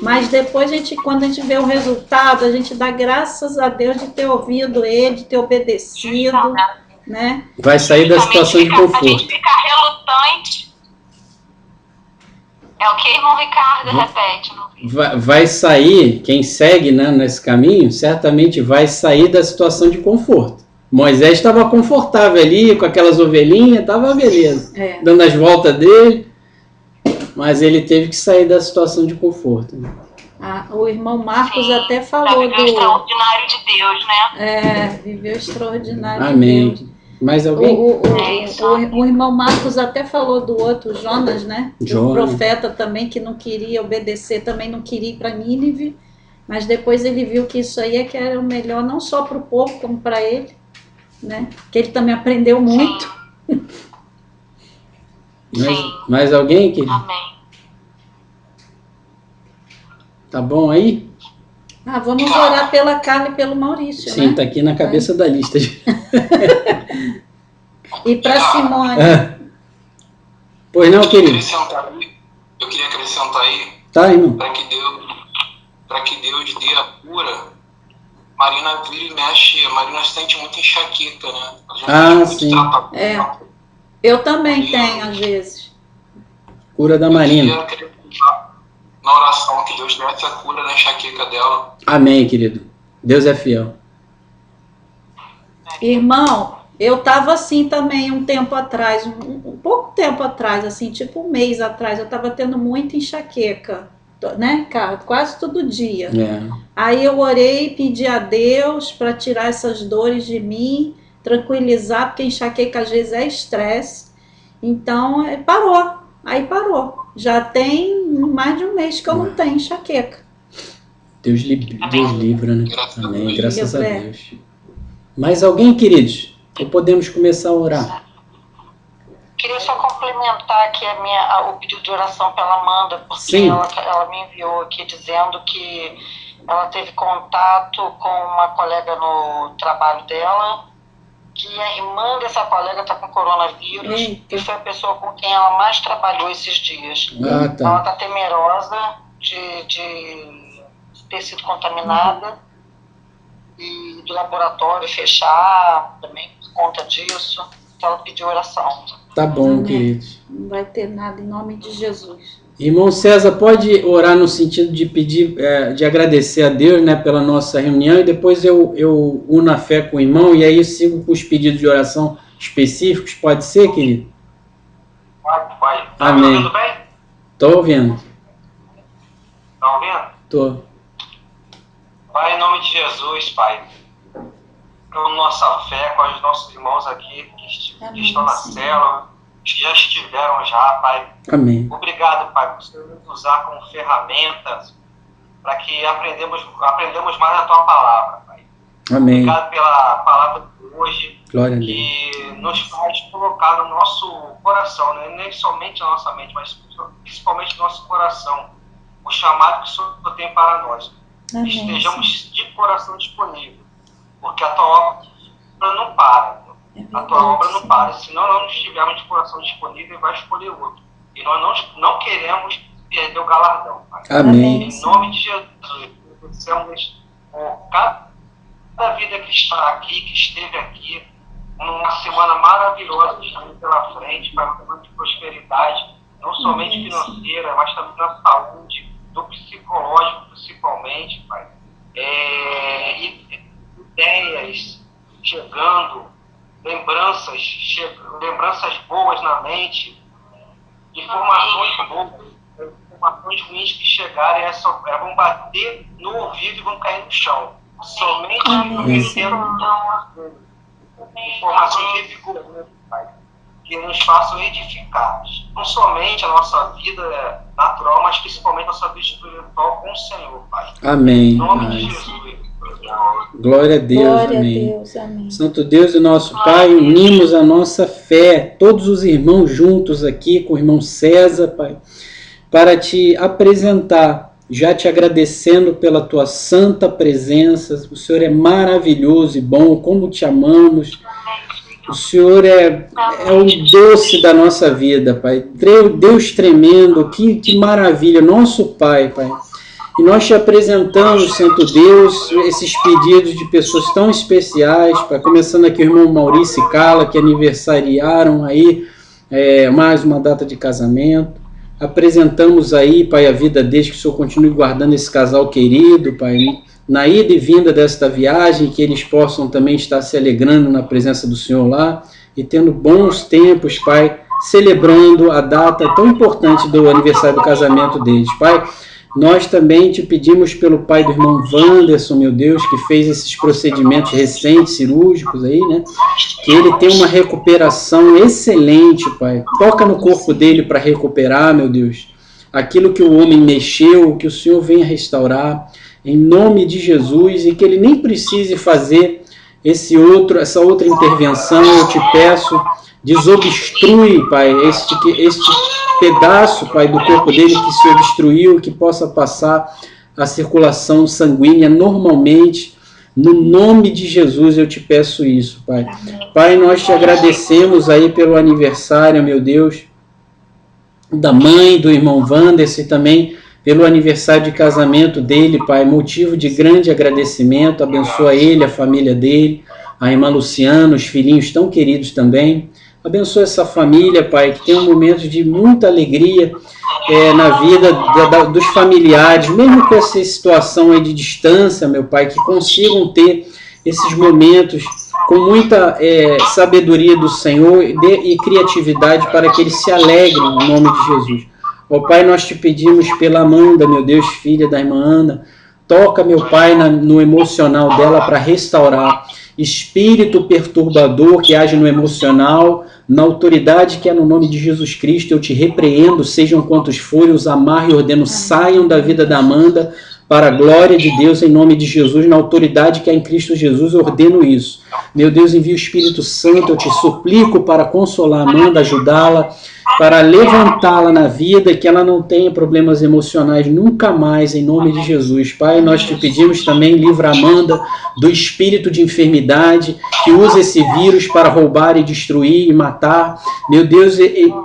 Mas depois, quando a gente vê o resultado, a gente dá graças a Deus de ter ouvido ele, de ter obedecido, né?
Vai sair da situação de
A
conforto.
gente fica relutante. É o que o irmão Ricardo repete.
Vai sair, quem segue, né, nesse caminho, certamente vai sair da situação de conforto. Moisés estava confortável ali, com aquelas ovelhinhas, estava beleza, dando as voltas dele, mas ele teve que sair da situação de conforto. Né?
O irmão Marcos até falou
do extraordinário de Deus, né?
Viveu extraordinário
Amém.
de Deus.
Mais alguém?
O irmão Marcos até falou do outro, Jonas, né?
Jonas.
O profeta também, que não queria obedecer, também não queria ir para Nínive, mas depois ele viu que isso aí que era o melhor, não só para o povo, como para ele, né? Que ele também aprendeu muito.
Mais alguém, querido?
Amém.
Tá bom aí?
Vamos orar pela Carla e pelo Maurício,
Sim,
né?
tá aqui na cabeça da lista.
E para Simone.
Pois não, querido?
Eu queria acrescentar aí,
Tá, irmão.
para que Deus dê a cura. Marina vira e mexe, Marina sente muita enxaqueca, né?
Sim.
Eu também tenho, às vezes.
Cura da Marina.
Eu queria acreditar na oração que Deus desse a cura da enxaqueca dela.
Amém, querido. Deus é fiel.
Irmão, eu estava assim também um tempo atrás, um pouco tempo atrás, assim, tipo um mês atrás, eu estava tendo muita enxaqueca, né, cara? Quase todo dia. Aí eu orei, pedi a Deus para tirar essas dores de mim, tranquilizar, porque enxaqueca às vezes é estresse. Então, parou. Aí parou. Já tem mais de um mês que eu não tenho enxaqueca.
Deus livra, né? Amém. Graças a Deus. Mais alguém, queridos? Ou podemos começar a orar?
Queria só complementar aqui o pedido de oração pela Amanda, porque ela me enviou aqui dizendo que ela teve contato com uma colega no trabalho dela, que a irmã dessa colega está com coronavírus e foi a pessoa com quem ela mais trabalhou esses dias. Ela está temerosa de ter sido contaminada e do laboratório fechar também por conta disso. Então ela pediu oração.
Tá bom, queridos.
Não vai ter nada em nome de Jesus.
Irmão César, pode orar no sentido de pedir, de agradecer a Deus, né, pela nossa reunião, e depois eu uno a fé com o irmão e aí eu sigo com os pedidos de oração específicos, pode ser, querido?
Pode. Tá
Amém.
me ouvindo bem?
Tô ouvindo.
Tá ouvindo?
Tô.
Pai, em nome de Jesus, Pai, com nossa fé, com os nossos irmãos aqui que estão na célula, que já estiveram Pai.
Amém.
Obrigado, Pai, por você nos usar como ferramentas para que aprendemos mais a Tua palavra, Pai.
Amém.
Obrigado pela palavra de hoje.
Glória a Deus.
Que nos faz colocar no nosso coração, né? Nem somente na nossa mente, mas principalmente no nosso coração, o chamado que o Senhor tem para nós.
Amém.
Estejamos de coração disponível, porque a Tua obra não para. A Tua obra não para. Se nós não estivermos de coração disponível, vai escolher outro. E nós não queremos perder o galardão, Pai.
Amém.
Em nome de Jesus, agradecemos por cada vida que está aqui, que esteve aqui, uma semana maravilhosa que está pela frente, para uma semana de prosperidade, não somente financeira, mas também na saúde, do psicológico, principalmente, Pai. Ideias chegando, lembranças boas na mente, informações ruins que chegarem, vão bater no ouvido e vão cair no chão. Somente informações revigorantes, Pai, que nos façam edificar, não somente a nossa vida natural, mas principalmente a nossa vida espiritual com o Senhor, Pai.
Amém.
Em nome de Jesus.
Glória a Deus.
Glória
Amém.
a Deus, amém.
Santo Deus e nosso Pai, unimos a nossa fé, todos os irmãos juntos aqui com o irmão César, Pai, para te apresentar já te agradecendo pela tua santa presença. O Senhor é maravilhoso e bom, como te amamos. O Senhor é o doce da nossa vida, Pai. Deus tremendo, que maravilha, nosso Pai, Pai. E nós te apresentamos, Santo Deus, esses pedidos de pessoas tão especiais, Pai. Começando aqui o irmão Maurício e Carla, que aniversariaram aí mais uma data de casamento. Apresentamos aí, Pai, a vida deles, que o Senhor continue guardando esse casal querido, Pai, na ida e vinda desta viagem, que eles possam também estar se alegrando na presença do Senhor lá e tendo bons tempos, Pai, celebrando a data tão importante do aniversário do casamento deles, Pai. Nós também te pedimos pelo pai do irmão Wanderson, meu Deus, que fez esses procedimentos recentes, cirúrgicos aí, né? Que ele tenha uma recuperação excelente, Pai. Toca no corpo dele para recuperar, meu Deus. Aquilo que o homem mexeu, que o Senhor venha restaurar, em nome de Jesus, e que ele nem precise fazer essa outra intervenção. Eu te peço, desobstrui, Pai, este pedaço, Pai, do corpo dele que se obstruiu, que possa passar a circulação sanguínea normalmente. No nome de Jesus eu te peço isso, Pai. Pai, nós te agradecemos aí pelo aniversário, meu Deus, da mãe do irmão Wanderson e também pelo aniversário de casamento dele, Pai. Motivo de grande agradecimento. Abençoa ele, a família dele, a irmã Luciana, os filhinhos tão queridos também. Abençoa essa família, Pai, que tem um momento de muita alegria na vida dos familiares, mesmo com essa situação aí de distância, meu Pai, que consigam ter esses momentos com muita sabedoria do Senhor e criatividade para que eles se alegrem em nome de Jesus. Ó Pai, nós te pedimos pela Amanda, meu Deus, filha da irmã Ana, toca, meu Pai, no emocional dela para restaurar. Espírito perturbador que age no emocional, na autoridade que é no nome de Jesus Cristo, eu te repreendo, sejam quantos forem, os amarro e ordeno, saiam da vida da Amanda, para a glória de Deus, em nome de Jesus, na autoridade que é em Cristo Jesus, eu ordeno isso. Meu Deus, envia o Espírito Santo, eu te suplico para consolar a Amanda, ajudá-la, para levantá-la na vida, que ela não tenha problemas emocionais nunca mais, em nome de Jesus. Pai, nós te pedimos também, livra a Amanda do espírito de enfermidade, que usa esse vírus para roubar e destruir e matar. Meu Deus,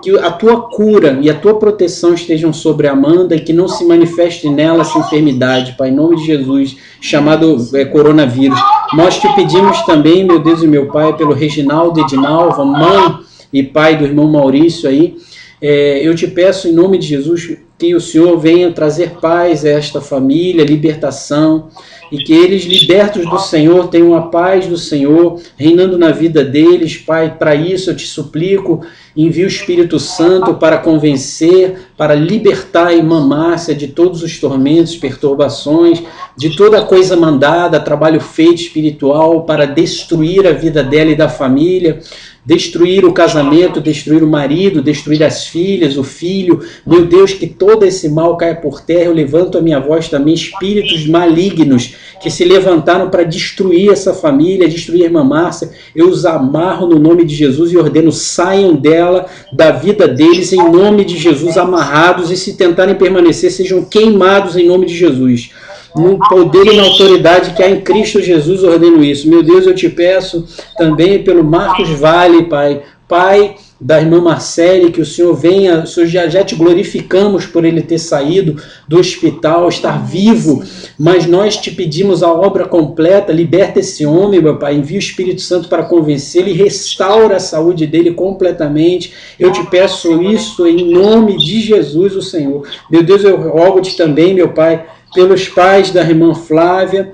que a tua cura e a tua proteção estejam sobre a Amanda e que não se manifeste nela essa enfermidade, Pai, em nome de Jesus, chamado coronavírus. Nós te pedimos também, meu Deus e meu Pai, pelo Reginaldo e Edinalva, mãe e pai do irmão Maurício aí, eu te peço em nome de Jesus que o Senhor venha trazer paz a esta família, libertação, e que eles, libertos do Senhor, tenham a paz do Senhor reinando na vida deles. Pai, para isso eu te suplico, envia o Espírito Santo para convencer, para libertar a irmã Márcia de todos os tormentos, perturbações, de toda coisa mandada, trabalho feito espiritual para destruir a vida dela e da família, destruir o casamento, destruir o marido, destruir as filhas, o filho. Meu Deus, que todo esse mal caia por terra. Eu levanto a minha voz também, espíritos malignos que se levantaram para destruir essa família, destruir a irmã Márcia. Eu os amarro no nome de Jesus e ordeno, saiam dela, da vida deles, em nome de Jesus, amarrados, e se tentarem permanecer, sejam queimados em nome de Jesus. No poder e na autoridade que há em Cristo Jesus, ordeno isso. Meu Deus, eu te peço também pelo Marcos Vale, Pai. Pai da irmã Marcele, que o Senhor venha, o Senhor já te glorificamos por ele ter saído do hospital, estar vivo, mas nós te pedimos a obra completa, liberta esse homem, meu Pai, envia o Espírito Santo para convencê-lo e restaura a saúde dele completamente. Eu te peço isso em nome de Jesus, o Senhor. Meu Deus, eu rogo-te também, meu Pai, pelos pais da irmã Flávia,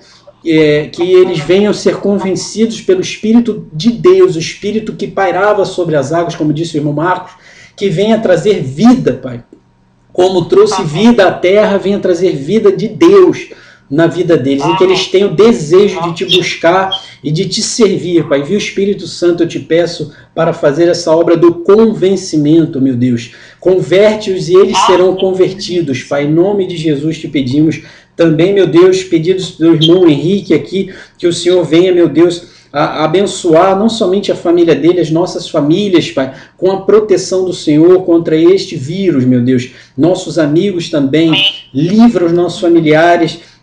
que eles venham ser convencidos pelo Espírito de Deus, o Espírito que pairava sobre as águas, como disse o irmão Marcos, que venha trazer vida, Pai. Como trouxe vida à terra, venha trazer vida de Deus na vida deles, e que eles tenham desejo de te buscar e de te servir, Pai. Envia o Espírito Santo, eu te peço, para fazer essa obra do convencimento, meu Deus. Converte-os e eles serão convertidos, Pai. Em nome de Jesus te pedimos. Também, meu Deus, pedidos do irmão Henrique aqui, que o Senhor venha, meu Deus, a abençoar não somente a família dele, as nossas famílias, Pai, com a proteção do Senhor contra este vírus, meu Deus. Nossos amigos também, livra os nossos familiares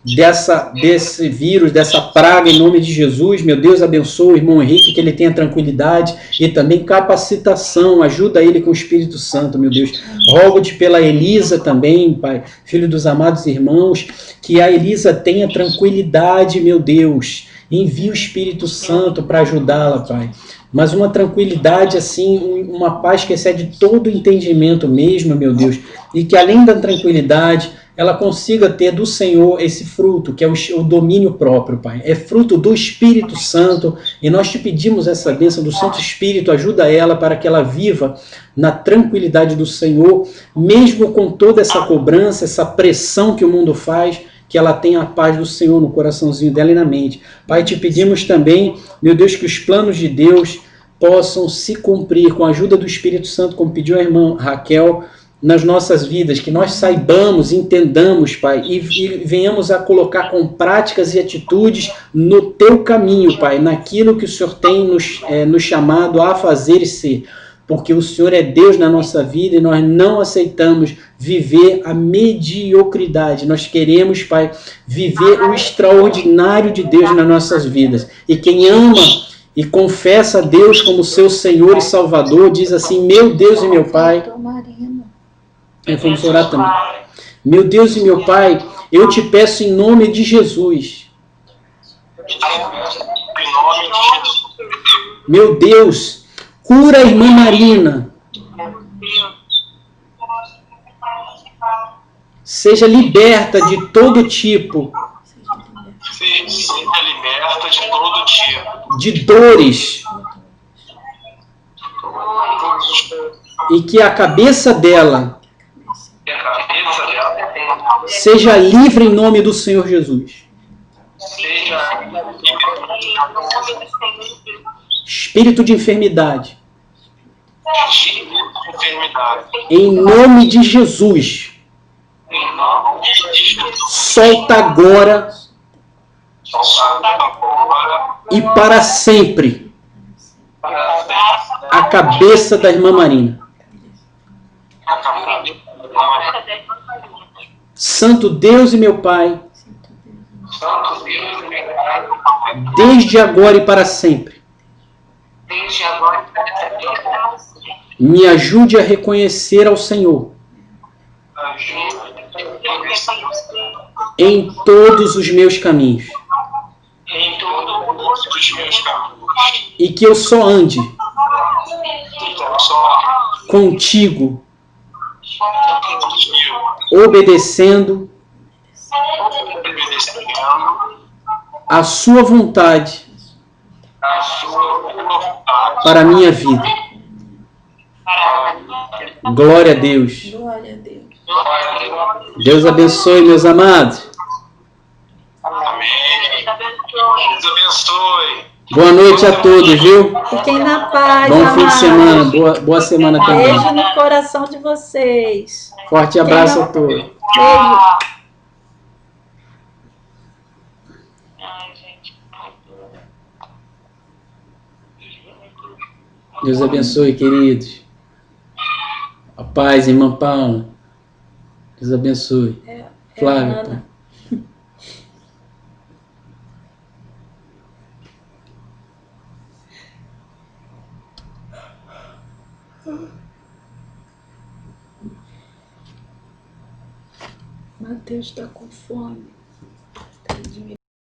desse vírus, dessa praga, em nome de Jesus. Meu Deus, abençoa o irmão Henrique, que ele tenha tranquilidade e também capacitação, ajuda ele com o Espírito Santo, meu Deus. Rogo-te pela Elisa também, Pai, filho dos amados irmãos, que a Elisa tenha tranquilidade, meu Deus. Envia o Espírito Santo para ajudá-la, Pai. Mas uma tranquilidade assim, uma paz que excede todo o entendimento mesmo, meu Deus. E que além da tranquilidade, ela consiga ter do Senhor esse fruto, que é o domínio próprio, Pai. É fruto do Espírito Santo, e nós te pedimos essa bênção do Santo Espírito, ajuda ela para que ela viva na tranquilidade do Senhor, mesmo com toda essa cobrança, essa pressão que o mundo faz, que ela tenha a paz do Senhor no coraçãozinho dela e na mente. Pai, te pedimos também, meu Deus, que os planos de Deus possam se cumprir com a ajuda do Espírito Santo, como pediu a irmã Raquel, nas nossas vidas, que nós saibamos, entendamos, Pai, e venhamos a colocar com práticas e atitudes no teu caminho, Pai, naquilo que o Senhor tem nos chamado a fazer e ser. Porque o Senhor é Deus na nossa vida e nós não aceitamos viver a mediocridade. Nós queremos, Pai, viver o extraordinário de Deus nas nossas vidas. E quem ama e confessa a Deus como seu Senhor e Salvador, diz assim: meu Deus e meu Pai. Vamos orar também. Meu Deus e meu Pai, eu te peço em nome de Jesus. Meu Deus, cura a irmã Marina. Seja liberta de todo tipo.
Seja liberta de todo tipo.
De dores. E que a cabeça dela seja livre em nome do Senhor Jesus. Espírito de enfermidade. Em nome de Jesus. Solta agora e para sempre a cabeça da irmã Marina. Santo Deus e meu Pai, desde agora e para sempre, me ajude a reconhecer ao Senhor em todos os meus caminhos, e que eu só ande contigo, obedecendo a sua vontade para a minha vida. Glória a Deus. Deus abençoe, meus amados.
Amém. Deus abençoe.
Boa noite a todos, viu?
Fiquem na paz,
Bom
amados.
fim de semana, boa semana também.
Beijo no coração de vocês.
Forte abraço a todos.
Beijo.
Deus abençoe, queridos. A paz, irmã Paula. Deus abençoe. Flávia.
Ana. Mateus está com fome.